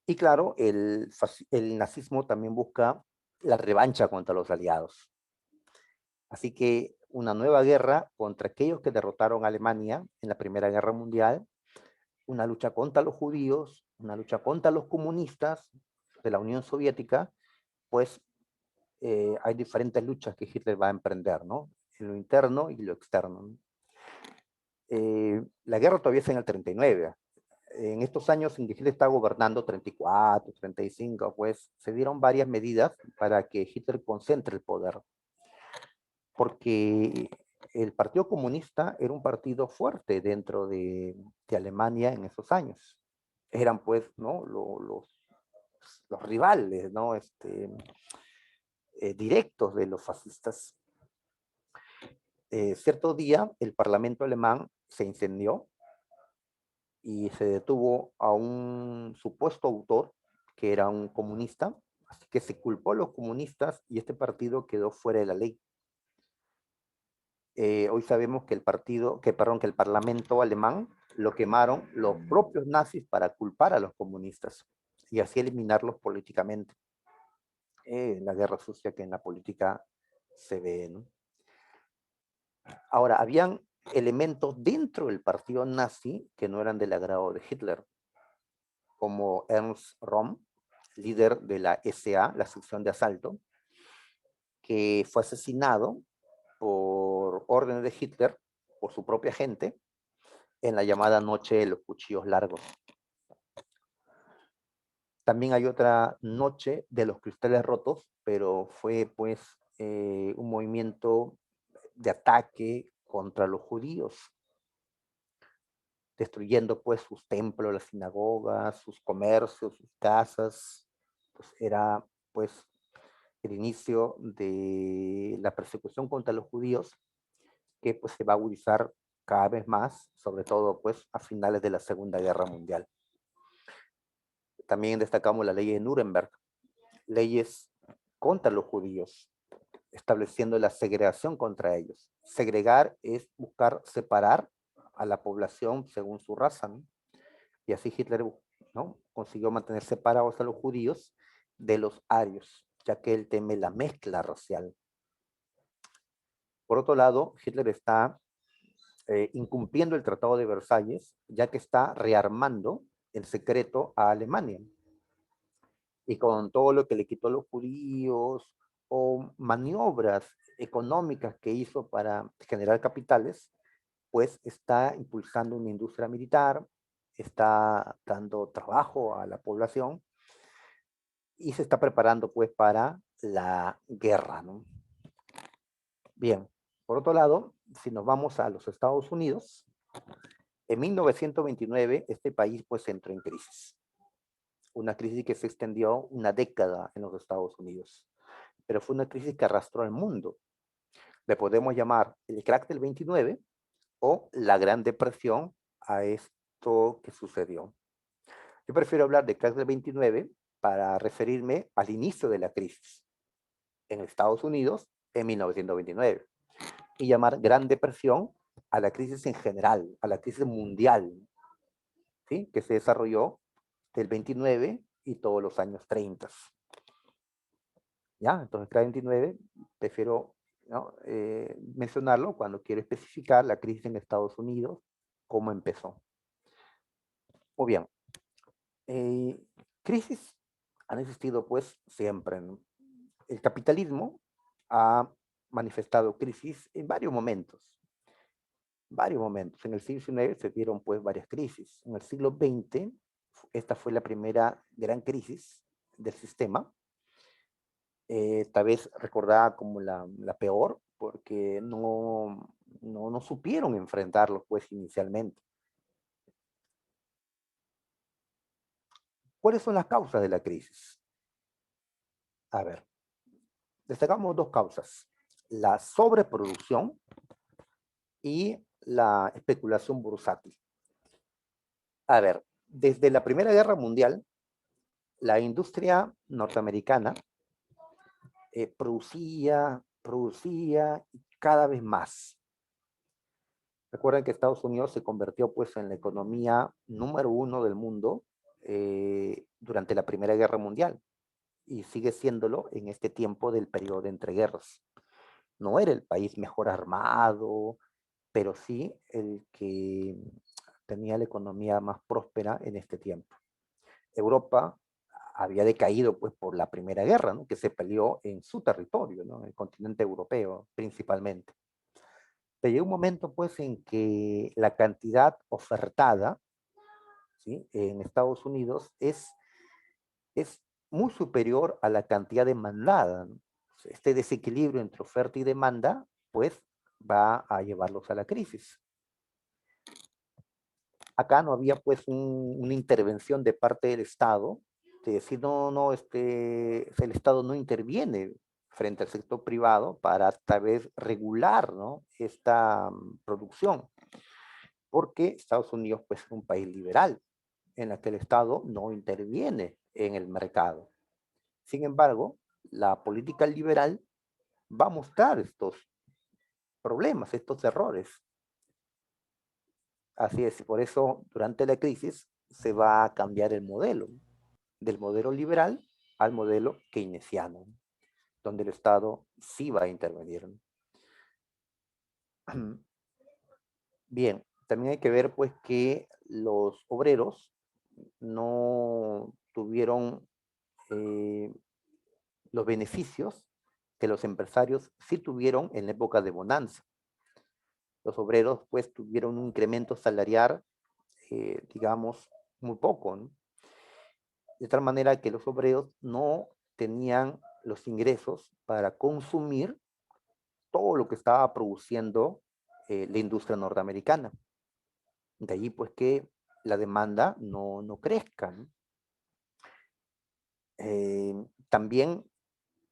y claro, el nazismo también busca la revancha contra los aliados. Así que una nueva guerra contra aquellos que derrotaron a Alemania en la Primera Guerra Mundial, una lucha contra los judíos, una lucha contra los comunistas de la Unión Soviética, pues hay diferentes luchas que Hitler va a emprender, ¿no? En lo interno y lo externo, ¿no? La guerra todavía es en el 39. En estos años en que Hitler está gobernando, 34, 35, pues se dieron varias medidas para que Hitler concentre el poder. Porque el Partido Comunista era un partido fuerte dentro de Alemania en esos años. Eran pues, ¿no?, los rivales, ¿no?, directos de los fascistas. Cierto día el Parlamento alemán se incendió y se detuvo a un supuesto autor que era un comunista, así que se culpó a los comunistas y este partido quedó fuera de la ley. Hoy sabemos que que el Parlamento alemán lo quemaron los propios nazis para culpar a los comunistas y así eliminarlos políticamente. La guerra sucia que en la política se ve, ¿no? Ahora, habían elementos dentro del partido nazi que no eran del agrado de Hitler, como Ernst Röhm, líder de la SA, la sección de asalto, que fue asesinado por órdenes de Hitler, por su propia gente, en la llamada Noche de los Cuchillos Largos. También hay otra Noche de los Cristales Rotos, pero fue pues un movimiento de ataque contra los judíos, destruyendo pues sus templos, las sinagogas, sus comercios, sus casas. Pues era pues el inicio de la persecución contra los judíos, que pues se va a agudizar cada vez más, sobre todo pues a finales de la Segunda Guerra Mundial. También destacamos la ley de Nuremberg, leyes contra los judíos, estableciendo la segregación contra ellos. Segregar es buscar separar a la población según su raza, ¿no? Y así Hitler, ¿no?, consiguió mantener separados a los judíos de los arios, ya que él teme la mezcla racial. Por otro lado, Hitler está incumpliendo el Tratado de Versalles, ya que está rearmando en secreto a Alemania. Y con todo lo que le quitó a los judíos o maniobras económicas que hizo para generar capitales, pues está impulsando una industria militar, está dando trabajo a la población y se está preparando pues para la guerra, ¿no? Bien, por otro lado, si nos vamos a los Estados Unidos, en 1929 este país pues entró en crisis. Una crisis que se extendió una década en los Estados Unidos, pero fue una crisis que arrastró al mundo. Le podemos llamar el crack del 29 o la Gran Depresión a esto que sucedió. Yo prefiero hablar de crack del 29 para referirme al inicio de la crisis en Estados Unidos en 1929 y llamar Gran Depresión a la crisis en general, a la crisis mundial, ¿sí?, que se desarrolló del 29 y todos los años 30. ¿Ya? Entonces, crack 29, prefiero, ¿no?, mencionarlo cuando quiero especificar la crisis en Estados Unidos, cómo empezó. Muy bien. Crisis han existido pues siempre, ¿no? El capitalismo ha manifestado crisis en varios momentos. En el siglo XIX se dieron pues varias crisis. En el siglo XX, esta fue la primera gran crisis del sistema, tal vez recordada como la peor, porque no supieron enfrentarlo pues inicialmente. ¿Cuáles son las causas de la crisis? A ver, destacamos dos causas: la sobreproducción y la especulación bursátil. A ver, desde la Primera Guerra Mundial, la industria norteamericana producía cada vez más. Recuerden que Estados Unidos se convirtió pues en la economía número 1 del mundo durante la Primera Guerra Mundial y sigue siéndolo en este tiempo del periodo de entreguerras. No era el país mejor armado, pero sí el que tenía la economía más próspera en este tiempo. Europa había decaído pues por la Primera Guerra, ¿no? Que se peleó en su territorio, ¿no? En el continente europeo principalmente. Pero llegó un momento pues en que la cantidad ofertada, ¿sí?, en Estados Unidos es muy superior a la cantidad demandada, ¿no? Este desequilibrio entre oferta y demanda pues va a llevarlos a la crisis. Acá no había pues una intervención de parte del Estado, de decir, el Estado no interviene frente al sector privado para tal vez regular, ¿no?, esta producción, porque Estados Unidos pues es un país liberal en el que el Estado no interviene en el mercado. Sin embargo, la política liberal va a mostrar estos problemas, estos errores. Así es, por eso durante la crisis se va a cambiar el modelo, del modelo liberal al modelo keynesiano, donde el Estado sí va a intervenir. Bien, también hay que ver pues que los obreros no tuvieron los beneficios que los empresarios sí tuvieron en la época de bonanza. Los obreros pues tuvieron un incremento salarial, digamos, muy poco, ¿no? De tal manera que los obreros no tenían los ingresos para consumir todo lo que estaba produciendo la industria norteamericana. De allí pues que la demanda no crezca, ¿no? También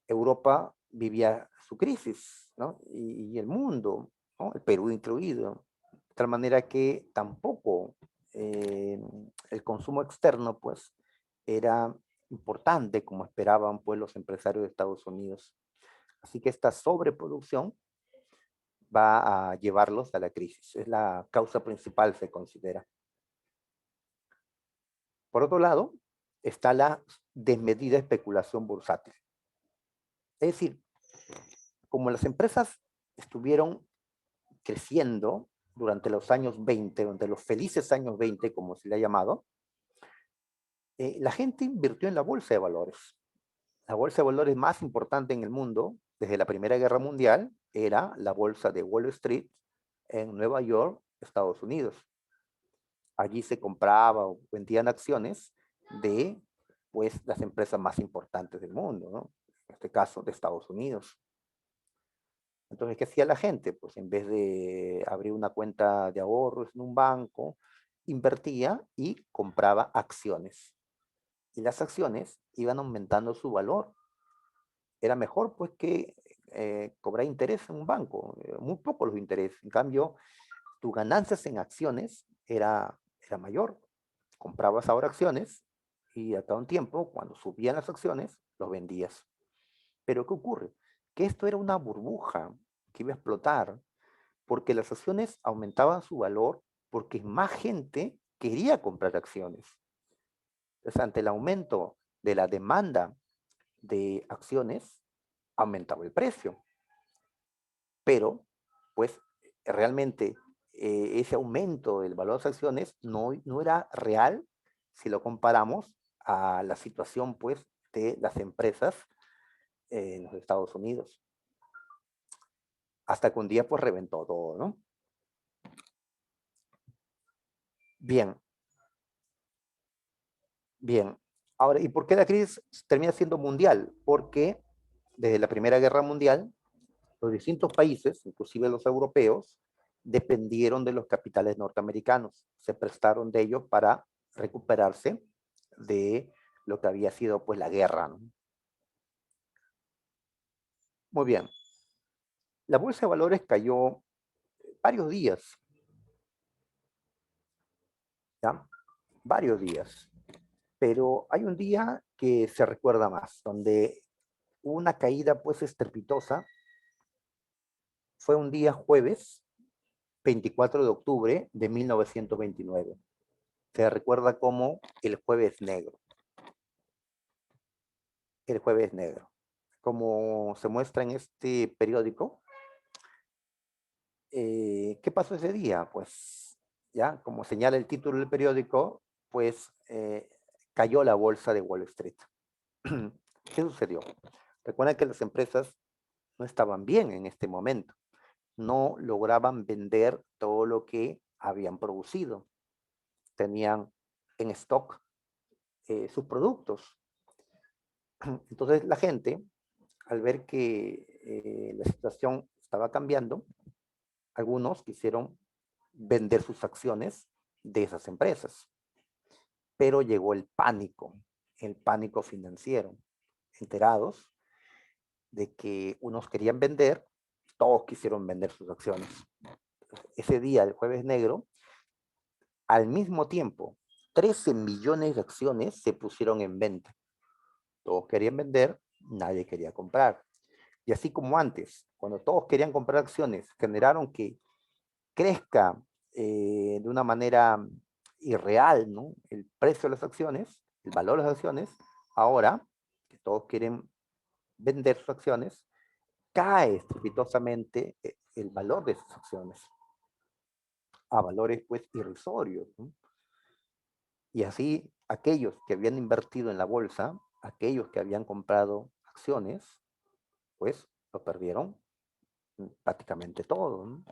Europa vivía su crisis, ¿no? Y el mundo, ¿no?, el Perú incluido, de tal manera que tampoco el consumo externo pues era importante como esperaban pues los empresarios de Estados Unidos. Así que esta sobreproducción va a llevarlos a la crisis. Es la causa principal, se considera. Por otro lado, está la desmedida especulación bursátil. Es decir, como las empresas estuvieron creciendo durante los años 20, durante los felices años 20, como se le ha llamado, la gente invirtió en la bolsa de valores. La bolsa de valores más importante en el mundo, desde la Primera Guerra Mundial, era la bolsa de Wall Street en Nueva York, Estados Unidos. Allí se compraba o vendían acciones de pues, las empresas más importantes del mundo, ¿no? En este caso, de Estados Unidos. Entonces, ¿qué hacía la gente? Pues en vez de abrir una cuenta de ahorros en un banco, invertía y compraba acciones. Y las acciones iban aumentando su valor. Era mejor pues que cobrar interés en un banco, muy poco los intereses. En cambio, tus ganancias en acciones era mayor. Comprabas ahora acciones y a cada un tiempo, cuando subían las acciones, los vendías. Pero ¿qué ocurre? Que esto era una burbuja que iba a explotar porque las acciones aumentaban su valor porque más gente quería comprar acciones. Entonces, ante el aumento de la demanda de acciones, aumentaba el precio. Pero, pues, realmente ese aumento del valor de las acciones no era real si lo comparamos a la situación, pues, de las empresas en los Estados Unidos. hasta que un día pues reventó todo, ¿no? Bien, bien. Ahora, ¿y por qué la crisis termina siendo mundial? Porque desde la Primera Guerra Mundial, los distintos países, inclusive los europeos, dependieron de los capitales norteamericanos, se prestaron de ellos para recuperarse de lo que había sido pues la guerra, ¿no? Muy bien, la bolsa de valores cayó varios días, ¿ya? Varios días, pero hay un día que se recuerda más, donde hubo una caída pues estrepitosa, fue un día jueves 24 de octubre de 1929. Se recuerda como el jueves negro. El jueves negro. Como se muestra en este periódico, ¿qué pasó ese día? Pues ya, como señala el título del periódico, pues cayó la bolsa de Wall Street. ¿Qué sucedió? Recuerden que las empresas no estaban bien en este momento. No lograban vender todo lo que habían producido. Tenían en stock sus productos. Entonces la gente, al ver que la situación estaba cambiando, algunos quisieron vender sus acciones de esas empresas, pero llegó el pánico financiero, enterados de que unos querían vender, todos quisieron vender sus acciones. Ese día, el jueves negro, al mismo tiempo, 13 millones de acciones se pusieron en venta. Todos querían vender, nadie quería comprar. Y así como antes, cuando todos querían comprar acciones, generaron que crezca de una manera irreal, ¿no? El precio de las acciones, el valor de las acciones, ahora que todos quieren vender sus acciones, cae estrepitosamente el valor de sus acciones a valores pues irrisorios, ¿no? Y así aquellos que habían invertido en la bolsa, aquellos que habían comprado acciones, pues lo perdieron prácticamente todo, ¿no?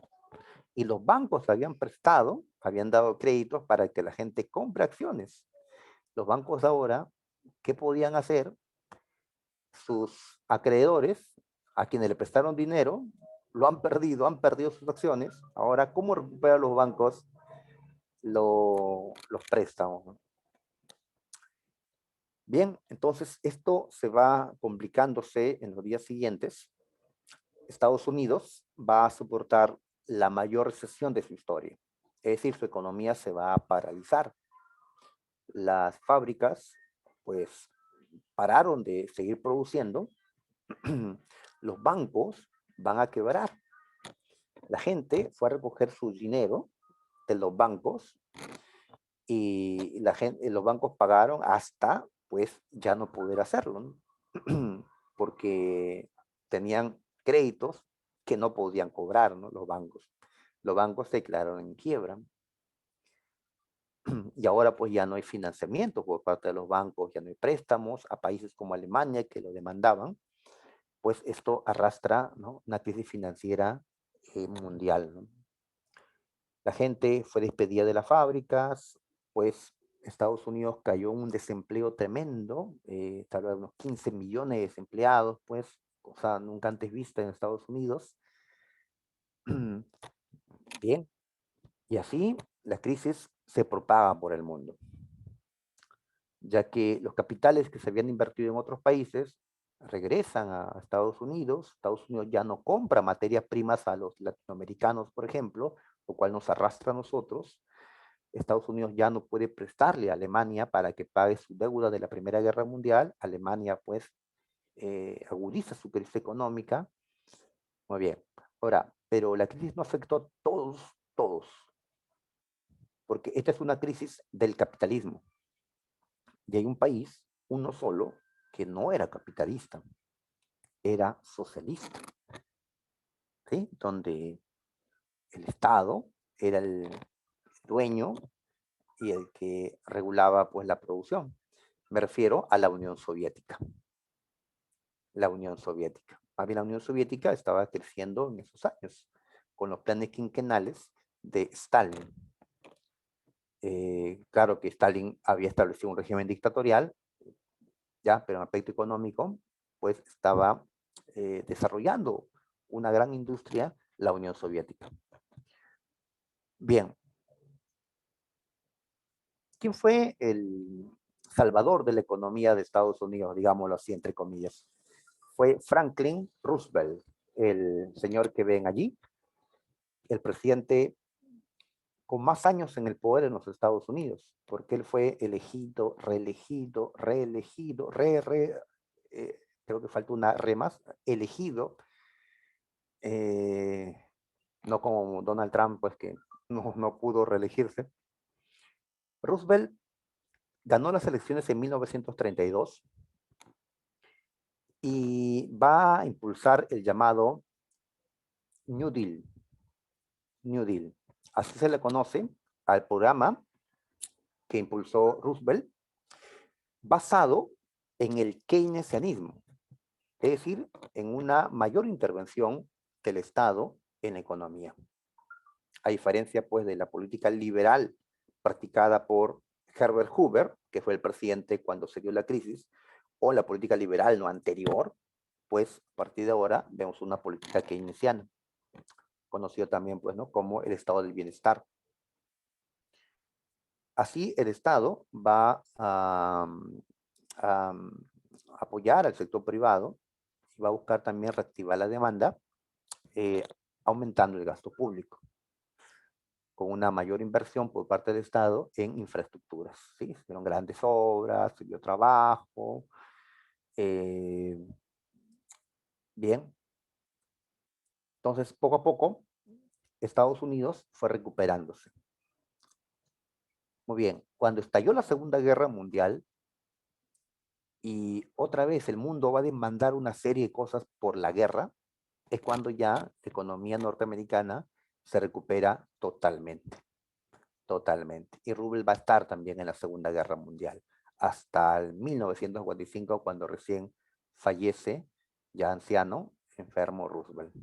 Y los bancos habían prestado, habían dado créditos para que la gente compre acciones. Los bancos ahora, ¿qué podían hacer? Sus acreedores, a quienes le prestaron dinero, lo han perdido sus acciones. Ahora, ¿cómo recuperan los bancos los préstamos? Bien, entonces esto se va complicándose en los días siguientes. Estados Unidos va a soportar la mayor recesión de su historia. Es decir, su economía se va a paralizar. Las fábricas, pues, pararon de seguir produciendo. Los bancos van a quebrar. La gente fue a recoger su dinero de los bancos y los bancos pagaron hasta, pues, ya no poder hacerlo, ¿no? Porque tenían créditos que no podían cobrar, ¿no? Los bancos. Los bancos se declararon en quiebra. Y ahora pues ya no hay financiamiento por parte de los bancos, ya no hay préstamos a países como Alemania que lo demandaban, pues esto arrastra, ¿no?, una crisis financiera mundial, ¿no? La gente fue despedida de las fábricas, pues Estados Unidos cayó en un desempleo tremendo, tal vez unos 15 millones de desempleados, pues, cosa nunca antes vista en Estados Unidos. Bien, y así la crisis se propaga por el mundo, ya que los capitales que se habían invertido en otros países regresan a Estados Unidos ya no compra materias primas a los latinoamericanos, por ejemplo, lo cual nos arrastra a nosotros. Estados Unidos ya no puede prestarle a Alemania para que pague su deuda de la Primera Guerra Mundial. Alemania, pues, agudiza su crisis económica. Muy bien. Ahora, pero la crisis no afectó a todos, porque esta es una crisis del capitalismo. Y hay un país, uno solo, que no era capitalista, era socialista, ¿sí? Donde el Estado era el dueño y el que regulaba pues la producción. Me refiero a la Unión Soviética. La Unión Soviética. Más bien la Unión Soviética estaba creciendo en esos años, con los planes quinquenales de Stalin. Claro que Stalin había establecido un régimen dictatorial, ya, pero en aspecto económico, pues estaba desarrollando una gran industria la Unión Soviética. Bien. ¿Quién fue el salvador de la economía de Estados Unidos, digámoslo así, entre comillas? Fue Franklin Roosevelt, el señor que ven allí, el presidente con más años en el poder en los Estados Unidos, porque él fue elegido, reelegido, reelegido, creo que falta una re más, elegido, no como Donald Trump, pues que no pudo reelegirse. Roosevelt ganó las elecciones en 1932 y va a impulsar el llamado New Deal. New Deal. Así se le conoce al programa que impulsó Roosevelt, basado en el keynesianismo, es decir, en una mayor intervención del Estado en la economía. A diferencia, pues, de la política liberal practicada por Herbert Hoover, que fue el presidente cuando se dio la crisis, o la política liberal no anterior, pues a partir de ahora vemos una política keynesiana, conocido también, pues, ¿no?, como el estado del bienestar. Así el Estado va a apoyar al sector privado y va a buscar también reactivar la demanda, aumentando el gasto público, con una mayor inversión por parte del Estado en infraestructuras. ¿Sí? Se hicieron grandes obras, se dio trabajo. Bien. Entonces, poco a poco, Estados Unidos fue recuperándose. Muy bien. Cuando estalló la Segunda Guerra Mundial, y otra vez el mundo va a demandar una serie de cosas por la guerra, es cuando ya la economía norteamericana se recupera totalmente. Totalmente. Y Roosevelt va a estar también en la Segunda Guerra Mundial, hasta el 1945, cuando recién fallece, ya anciano, enfermo Roosevelt.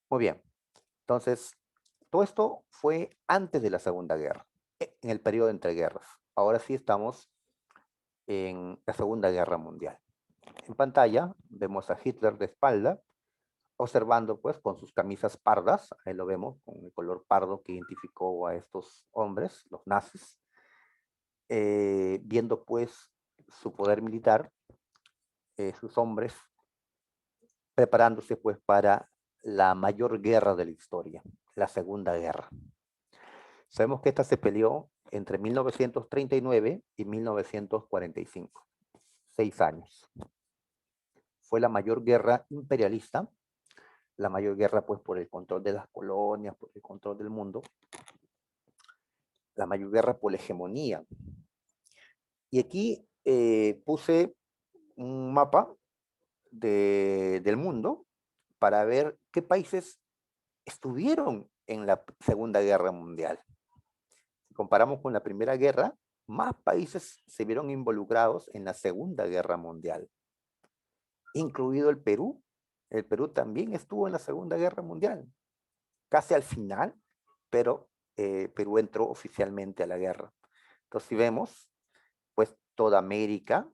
Muy bien. Entonces, todo esto fue antes de la Segunda Guerra, en el periodo entre guerras. Ahora sí estamos en la Segunda Guerra Mundial. En pantalla vemos a Hitler de espalda, observando pues con sus camisas pardas, ahí lo vemos, con el color pardo que identificó a estos hombres, los nazis, viendo pues su poder militar, sus hombres, preparándose pues para la mayor guerra de la historia, la Segunda Guerra. Sabemos que esta se peleó entre 1939 y 1945, 6 años. Fue la mayor guerra imperialista, la mayor guerra pues por el control de las colonias, por el control del mundo, la mayor guerra por la hegemonía. Y aquí puse un mapa del mundo para ver qué países estuvieron en la Segunda Guerra Mundial. Si comparamos con la Primera Guerra, más países se vieron involucrados en la Segunda Guerra Mundial, incluido el Perú. El Perú también estuvo en la Segunda Guerra Mundial, casi al final, pero Perú entró oficialmente a la guerra. Entonces, si vemos, pues toda América,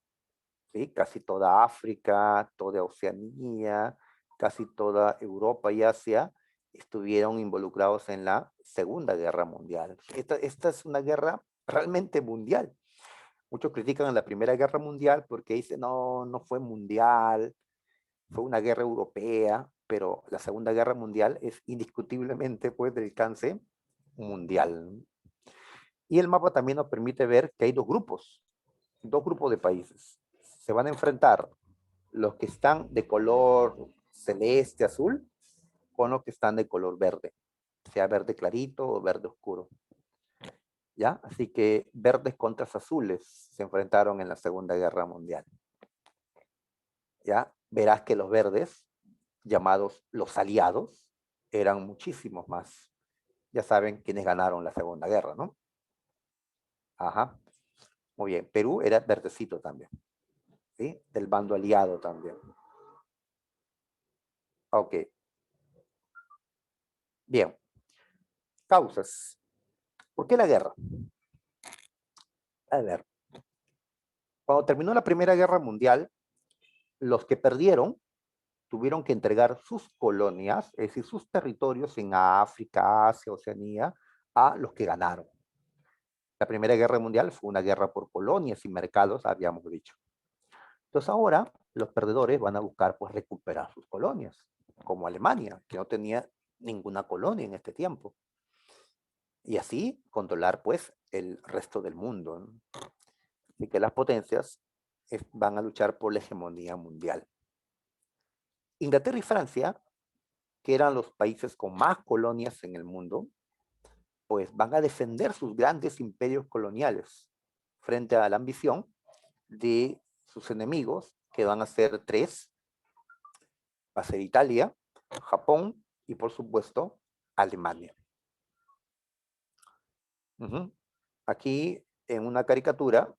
¿sí?, casi toda África, toda Oceanía, casi toda Europa y Asia estuvieron involucrados en la Segunda Guerra Mundial. Esta es una guerra realmente mundial. Muchos critican la Primera Guerra Mundial porque dicen, no fue mundial, fue una guerra europea, pero la Segunda Guerra Mundial es indiscutiblemente pues de alcance mundial. Y el mapa también nos permite ver que hay dos grupos de países. Se van a enfrentar los que están de color celeste, azul, con los que están de color verde, sea verde clarito o verde oscuro. ¿Ya? Así que verdes contra azules se enfrentaron en la Segunda Guerra Mundial. ¿Ya? Verás que los verdes, llamados los aliados, eran muchísimos más. Ya saben quiénes ganaron la Segunda Guerra, ¿no? Ajá. Muy bien. Perú era verdecito también, ¿sí? Del bando aliado también. Ok. Bien. Causas. ¿Por qué la guerra? A ver. Cuando terminó la Primera Guerra Mundial, los que perdieron tuvieron que entregar sus colonias, es decir, sus territorios en África, Asia, Oceanía, a los que ganaron. La Primera Guerra Mundial fue una guerra por colonias y mercados, habíamos dicho. Entonces ahora los perdedores van a buscar pues recuperar sus colonias, como Alemania, que no tenía ninguna colonia en este tiempo. Y así controlar pues el resto del mundo, ¿no? Así que las potencias van a luchar por la hegemonía mundial. Inglaterra y Francia, que eran los países con más colonias en el mundo, pues van a defender sus grandes imperios coloniales frente a la ambición de sus enemigos, que van a ser tres: va a ser Italia, Japón y por supuesto Alemania. Aquí en una caricatura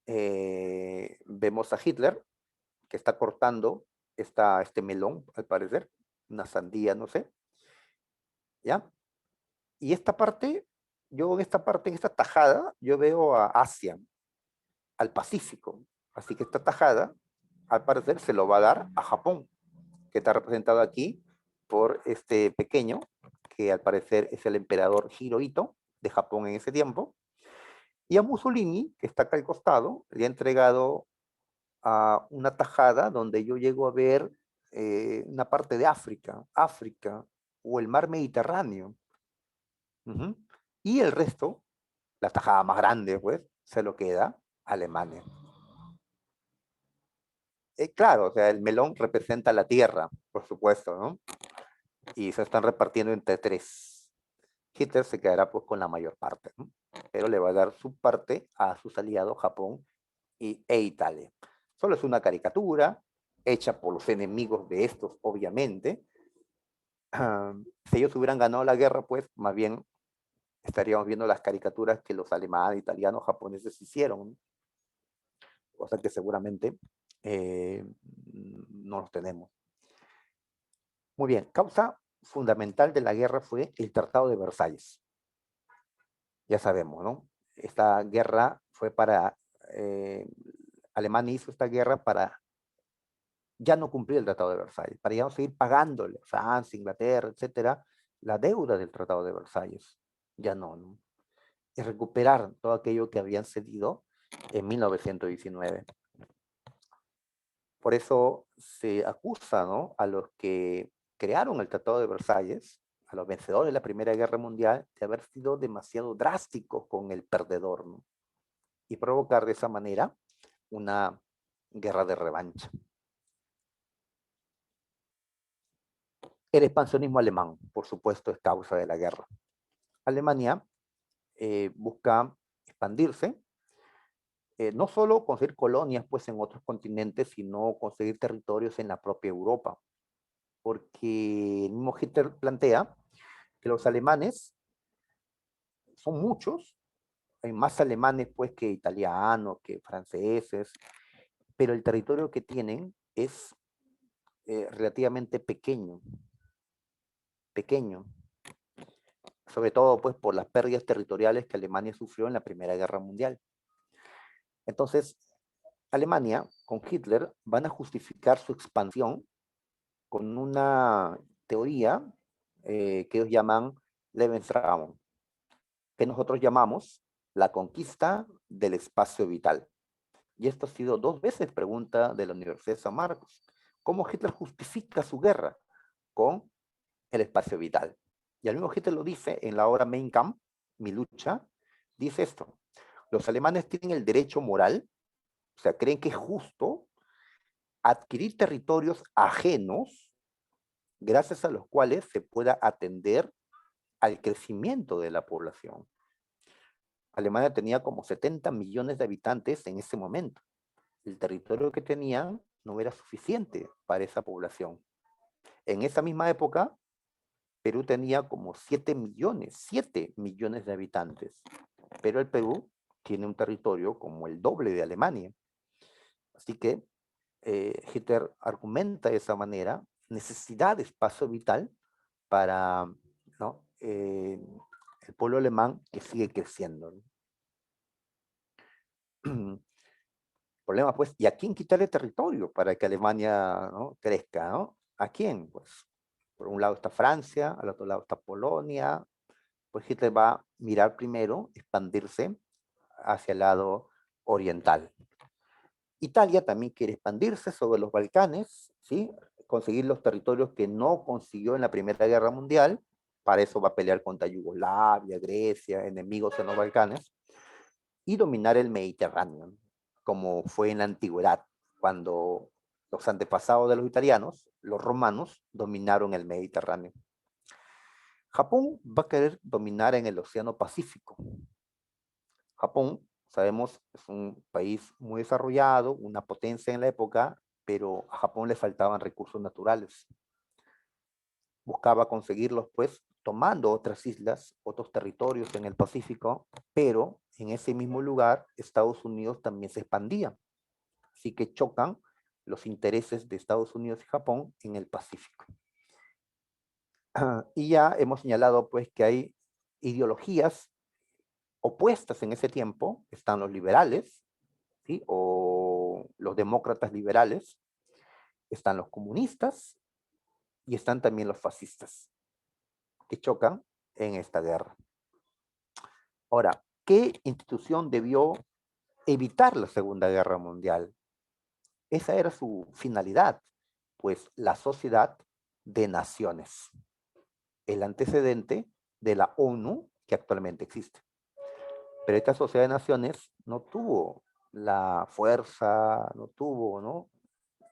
vemos a Hitler que está cortando este melón, al parecer, una sandía, no sé, ¿ya? Y esta parte, en esta tajada, yo veo a Asia, al Pacífico. Así que esta tajada, al parecer, se lo va a dar a Japón, que está representado aquí por este pequeño, que al parecer es el emperador Hirohito de Japón en ese tiempo. Y a Mussolini, que está acá al costado, le ha entregado a una tajada donde yo llego a ver una parte de África o el mar Mediterráneo. Y el resto, la tajada más grande, pues, se lo queda Alemania. Claro, o sea, el melón representa la tierra, por supuesto, ¿no? Y se están repartiendo entre tres. Hitler se quedará pues con la mayor parte, ¿no? Pero le va a dar su parte a sus aliados Japón e Italia. Solo es una caricatura hecha por los enemigos de estos, obviamente. Si ellos hubieran ganado la guerra, pues más bien estaríamos viendo las caricaturas que los alemanes, italianos, japoneses hicieron, cosa que seguramente no los tenemos. Muy bien, causa fundamental de la guerra fue el Tratado de Versalles. Ya sabemos, ¿no? Esta guerra fue para... Alemania hizo esta guerra para ya no cumplir el Tratado de Versalles, para ya no seguir pagándole a Francia, Inglaterra, etcétera, la deuda del Tratado de Versalles. Ya no, ¿no? Y recuperar todo aquello que habían cedido en 1919. Por eso se acusa, ¿no?, a los que crearon el Tratado de Versalles, a los vencedores de la Primera Guerra Mundial, de haber sido demasiado drásticos con el perdedor, ¿no?, y provocar de esa manera una guerra de revancha. El expansionismo alemán, por supuesto, es causa de la guerra. Alemania busca expandirse, no solo conseguir colonias pues, en otros continentes, sino conseguir territorios en la propia Europa. Porque el mismo Hitler plantea que los alemanes son muchos, hay más alemanes pues que italianos, que franceses, pero el territorio que tienen es relativamente pequeño, sobre todo pues por las pérdidas territoriales que Alemania sufrió en la Primera Guerra Mundial. Entonces, Alemania con Hitler van a justificar su expansión con una teoría que ellos llaman Lebensraum, que nosotros llamamos la conquista del espacio vital. Y esto ha sido 2 veces pregunta de la Universidad de San Marcos. ¿Cómo Hitler justifica su guerra? Con el espacio vital. Y al mismo Hitler lo dice en la obra Mein Kampf, Mi lucha, dice esto: los alemanes tienen el derecho moral, o sea, creen que es justo adquirir territorios ajenos gracias a los cuales se pueda atender al crecimiento de la población. Alemania tenía como 70 millones de habitantes en ese momento. El territorio que tenían no era suficiente para esa población. En esa misma época, Perú tenía como 7 millones de habitantes, pero el Perú tiene un territorio como el doble de Alemania. Así que Hitler argumenta de esa manera necesidad de espacio vital para, ¿no? El pueblo alemán que sigue creciendo, ¿no? Problema, pues, ¿y a quién quitarle territorio para que Alemania, ¿no?, crezca, ¿no? ¿A quién? Pues, por un lado está Francia, al otro lado está Polonia. Pues Hitler va a mirar primero, expandirse hacia el lado oriental. Italia también quiere expandirse sobre los Balcanes, ¿sí? Conseguir los territorios que no consiguió en la Primera Guerra Mundial. Para eso va a pelear contra Yugoslavia, Grecia, enemigos en los Balcanes, y dominar el Mediterráneo, como fue en la antigüedad, cuando los antepasados de los italianos, los romanos, dominaron el Mediterráneo. Japón va a querer dominar en el Océano Pacífico. Japón, sabemos, es un país muy desarrollado, una potencia en la época, pero a Japón le faltaban recursos naturales. Buscaba conseguirlos, pues, tomando otras islas, otros territorios en el Pacífico, pero en ese mismo lugar Estados Unidos también se expandía. Así que chocan los intereses de Estados Unidos y Japón en el Pacífico. Y ya hemos señalado, pues, que hay ideologías opuestas en ese tiempo. Están los liberales, ¿sí?, o los demócratas liberales, están los comunistas y están también los fascistas, que chocan en esta guerra. Ahora, ¿qué institución debió evitar la Segunda Guerra Mundial? Esa era su finalidad, pues la Sociedad de Naciones, el antecedente de la ONU que actualmente existe. Pero esta Sociedad de Naciones no tuvo la fuerza, no tuvo, ¿no?,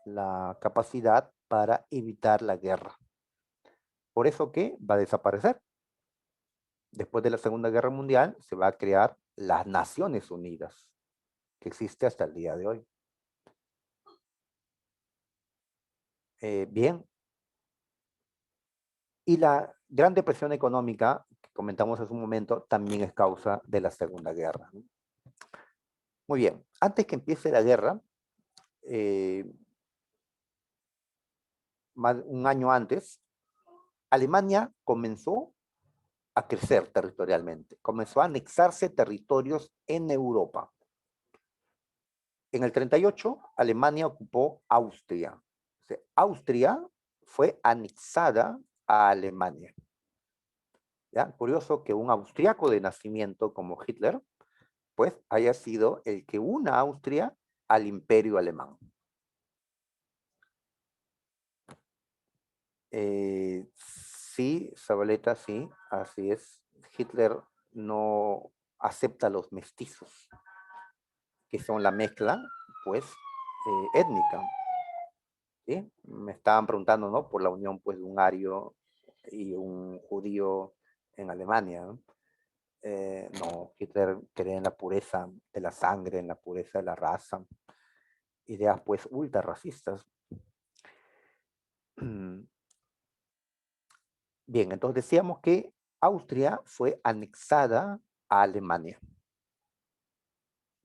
la capacidad para evitar la guerra. Por eso que va a desaparecer. Después de la Segunda Guerra Mundial se va a crear las Naciones Unidas, que existe hasta el día de hoy. Bien, y la Gran Depresión Económica, que comentamos hace un momento, también es causa de la Segunda Guerra, ¿no? Muy bien, antes que empiece la guerra, un año antes, Alemania comenzó a crecer territorialmente, comenzó a anexarse territorios en Europa. En el 38, Alemania ocupó Austria. O sea, Austria fue anexada a Alemania. ¿Ya? Curioso que un austriaco de nacimiento como Hitler, pues, haya sido el que una Austria al imperio alemán. Sí, Zabaleta, sí, así es. Hitler no acepta los mestizos, que son la mezcla, pues, étnica. ¿Sí? Me estaban preguntando, ¿no?, por la unión, pues, de un ario y un judío en Alemania, ¿no? No, Hitler cree en la pureza de la sangre, en la pureza de la raza, ideas, pues, ultra racistas. Bien, entonces decíamos que Austria fue anexada a Alemania,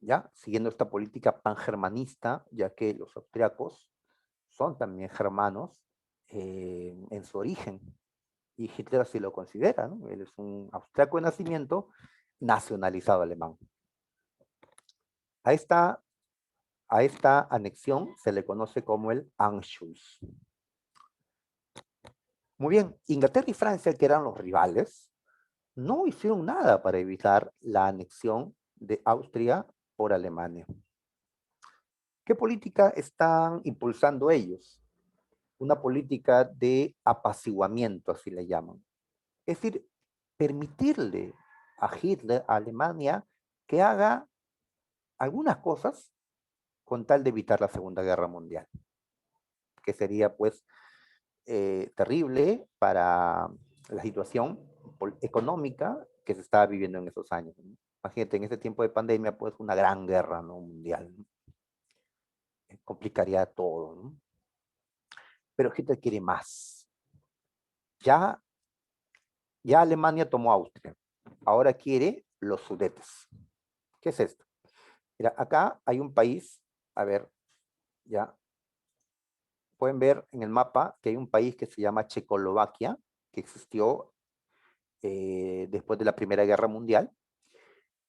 ¿ya? Siguiendo esta política pangermanista, ya que los austriacos son también germanos en su origen, y Hitler así lo considera, ¿no? Él es un austriaco de nacimiento, nacionalizado alemán. A esta anexión se le conoce como el Anschluss. Muy bien, Inglaterra y Francia, que eran los rivales, no hicieron nada para evitar la anexión de Austria por Alemania. ¿Qué política están impulsando ellos? Una política de apaciguamiento, así le llaman. Es decir, permitirle a Hitler, a Alemania, que haga algunas cosas con tal de evitar la Segunda Guerra Mundial, que sería, pues, terrible para la situación económica que se estaba viviendo en esos años, ¿no? Imagínate, en ese tiempo de pandemia, pues, una gran guerra, ¿no?, mundial, ¿no? Complicaría todo, ¿no? Pero Hitler quiere más. Ya Alemania tomó Austria. Ahora quiere los Sudetes. ¿Qué es esto? Mira, acá hay un país, a ver, ya, pueden ver en el mapa que hay un país que se llama Checoslovaquia, que existió después de la Primera Guerra Mundial.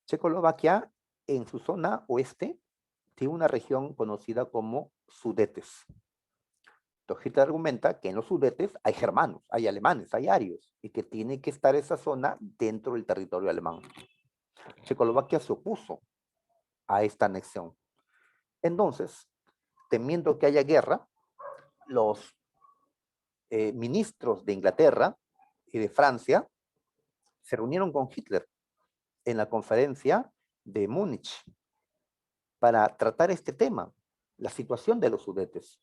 Checoslovaquia, en su zona oeste, tiene una región conocida como Sudetes. Entonces Hitler argumenta que en los Sudetes hay germanos, hay alemanes, hay arios, y que tiene que estar esa zona dentro del territorio alemán. Checoslovaquia se opuso a esta anexión. Entonces, temiendo que haya guerra, los ministros de Inglaterra y de Francia se reunieron con Hitler en la conferencia de Múnich para tratar este tema, la situación de los Sudetes.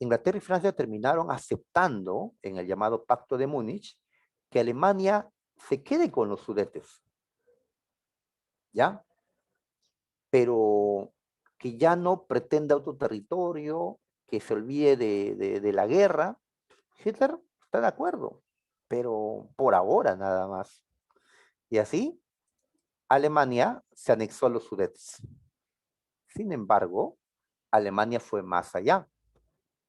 Inglaterra y Francia terminaron aceptando en el llamado Pacto de Múnich que Alemania se quede con los Sudetes, ¿ya? Pero que ya no pretenda otro territorio, que se olvide de la guerra. Hitler está de acuerdo, pero por ahora nada más. Y así, Alemania se anexó a los Sudetes. Sin embargo, Alemania fue más allá.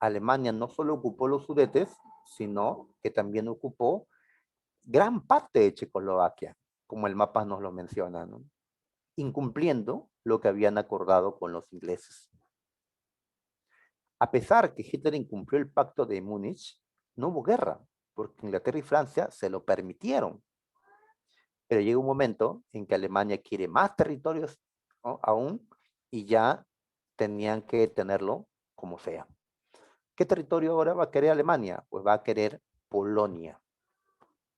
Alemania no solo ocupó los Sudetes, sino que también ocupó gran parte de Checoslovaquia, como el mapa nos lo menciona, ¿no? Incumpliendo lo que habían acordado con los ingleses. A pesar que Hitler incumplió el pacto de Múnich, no hubo guerra, porque Inglaterra y Francia se lo permitieron. Pero llega un momento en que Alemania quiere más territorios, ¿no?, aún, y ya tenían que tenerlo como sea. ¿Qué territorio ahora va a querer Alemania? Pues va a querer Polonia,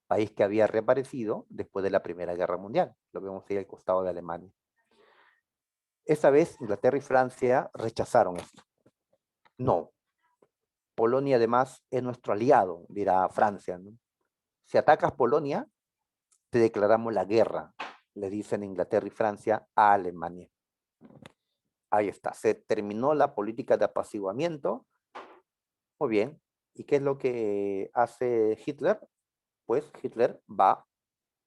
país que había reaparecido después de la Primera Guerra Mundial. Lo vemos ahí al costado de Alemania. Esta vez Inglaterra y Francia rechazaron esto. No, Polonia además es nuestro aliado, dirá Francia, ¿no? Si atacas Polonia, te declaramos la guerra, le dicen Inglaterra y Francia a Alemania. Ahí está, se terminó la política de apaciguamiento. Muy bien, ¿y qué es lo que hace Hitler? Pues Hitler va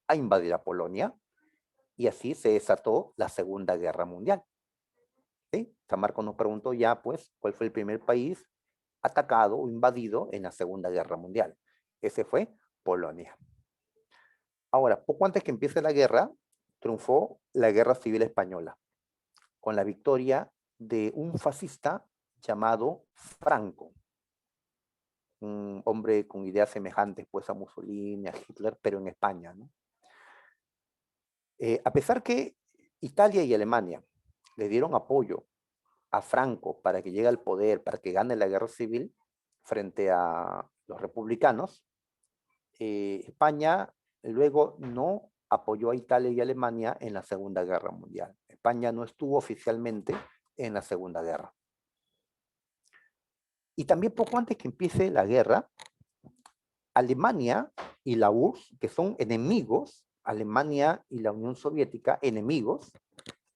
a invadir a Polonia y así se desató la Segunda Guerra Mundial. ¿Sí? San Marcos nos preguntó ya, pues, ¿cuál fue el primer país atacado o invadido en la Segunda Guerra Mundial? Ese fue Polonia. Ahora, poco antes que empiece la guerra, triunfó la Guerra Civil Española, con la victoria de un fascista llamado Franco, un hombre con ideas semejantes pues a Mussolini, a Hitler, pero en España, ¿no? A pesar que Italia y Alemania le dieron apoyo a Franco para que llegue al poder, para que gane la guerra civil frente a los republicanos, España luego no apoyó a Italia y Alemania en la Segunda Guerra Mundial. España no estuvo oficialmente en la Segunda Guerra. Y también poco antes que empiece la guerra, Alemania y la URSS, que son enemigos, Alemania y la Unión Soviética, enemigos,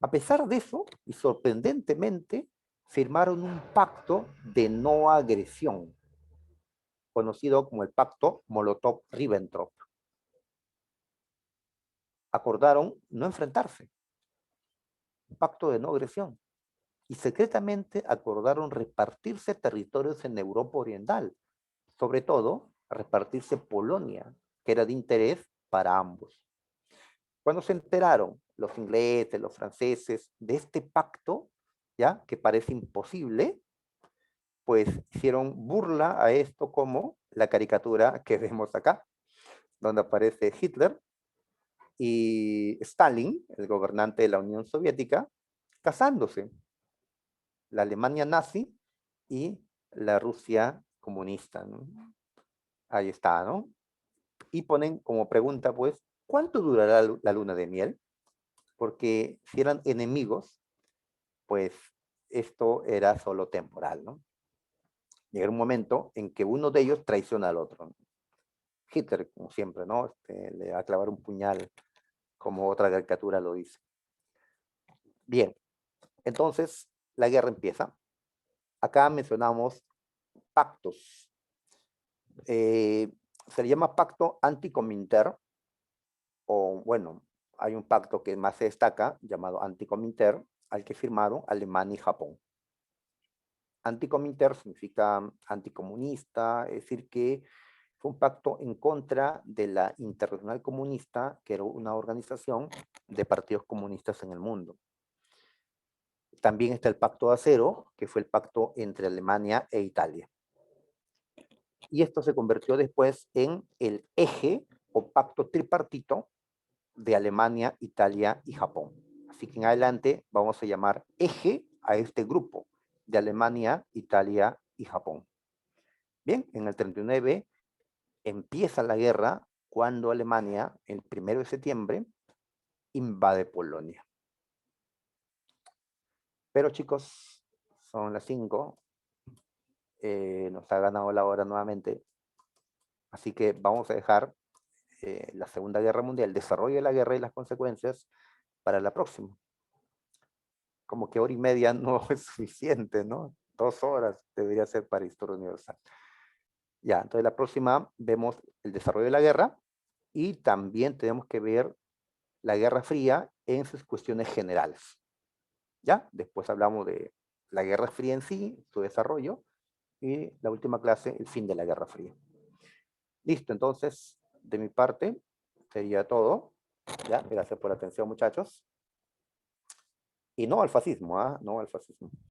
a pesar de eso, y sorprendentemente, firmaron un pacto de no agresión, conocido como el pacto Molotov-Ribbentrop. Acordaron no enfrentarse, un pacto de no agresión, y secretamente acordaron repartirse territorios en Europa Oriental, sobre todo repartirse Polonia, que era de interés para ambos. Cuando se enteraron los ingleses, los franceses, de este pacto, ya que parece imposible, pues hicieron burla a esto como la caricatura que vemos acá, donde aparece Hitler y Stalin, el gobernante de la Unión Soviética, casándose, la Alemania nazi y la Rusia comunista, ¿no? Ahí está, ¿no? Y ponen como pregunta, pues, ¿cuánto durará la luna de miel? Porque si eran enemigos, pues esto era solo temporal, ¿no? Llega un momento en que uno de ellos traiciona al otro, ¿no? Hitler, como siempre, ¿no? Le va a clavar un puñal, como otra caricatura lo dice. Bien, entonces la guerra empieza. Acá mencionamos pactos. Se le llama pacto anticominter, o bueno, hay un pacto que más se destaca, llamado anticominter, al que firmaron Alemania y Japón. Anticominter significa anticomunista, es decir, que fue un pacto en contra de la Internacional Comunista, que era una organización de partidos comunistas en el mundo. También está el Pacto de Acero, que fue el pacto entre Alemania e Italia. Y esto se convirtió después en el eje o pacto tripartito de Alemania, Italia y Japón. Así que en adelante vamos a llamar eje a este grupo de Alemania, Italia y Japón. Bien, en el 39 empieza la guerra cuando Alemania, el 1 de septiembre, invade Polonia. Pero chicos, son las 5. Nos ha ganado la hora nuevamente. Así que vamos a dejar la Segunda Guerra Mundial, el desarrollo de la guerra y las consecuencias para la próxima. Como que 1 hora y media no es suficiente, ¿no? 2 horas debería ser para Historia Universal. Ya, entonces la próxima vemos el desarrollo de la guerra y también tenemos que ver la Guerra Fría en sus cuestiones generales. ¿Ya? Después hablamos de la Guerra Fría en sí, su desarrollo, y la última clase, el fin de la Guerra Fría. Listo, entonces, de mi parte, sería todo. ¿Ya? Gracias por la atención, muchachos. Y no al fascismo, ¿ah? No al fascismo.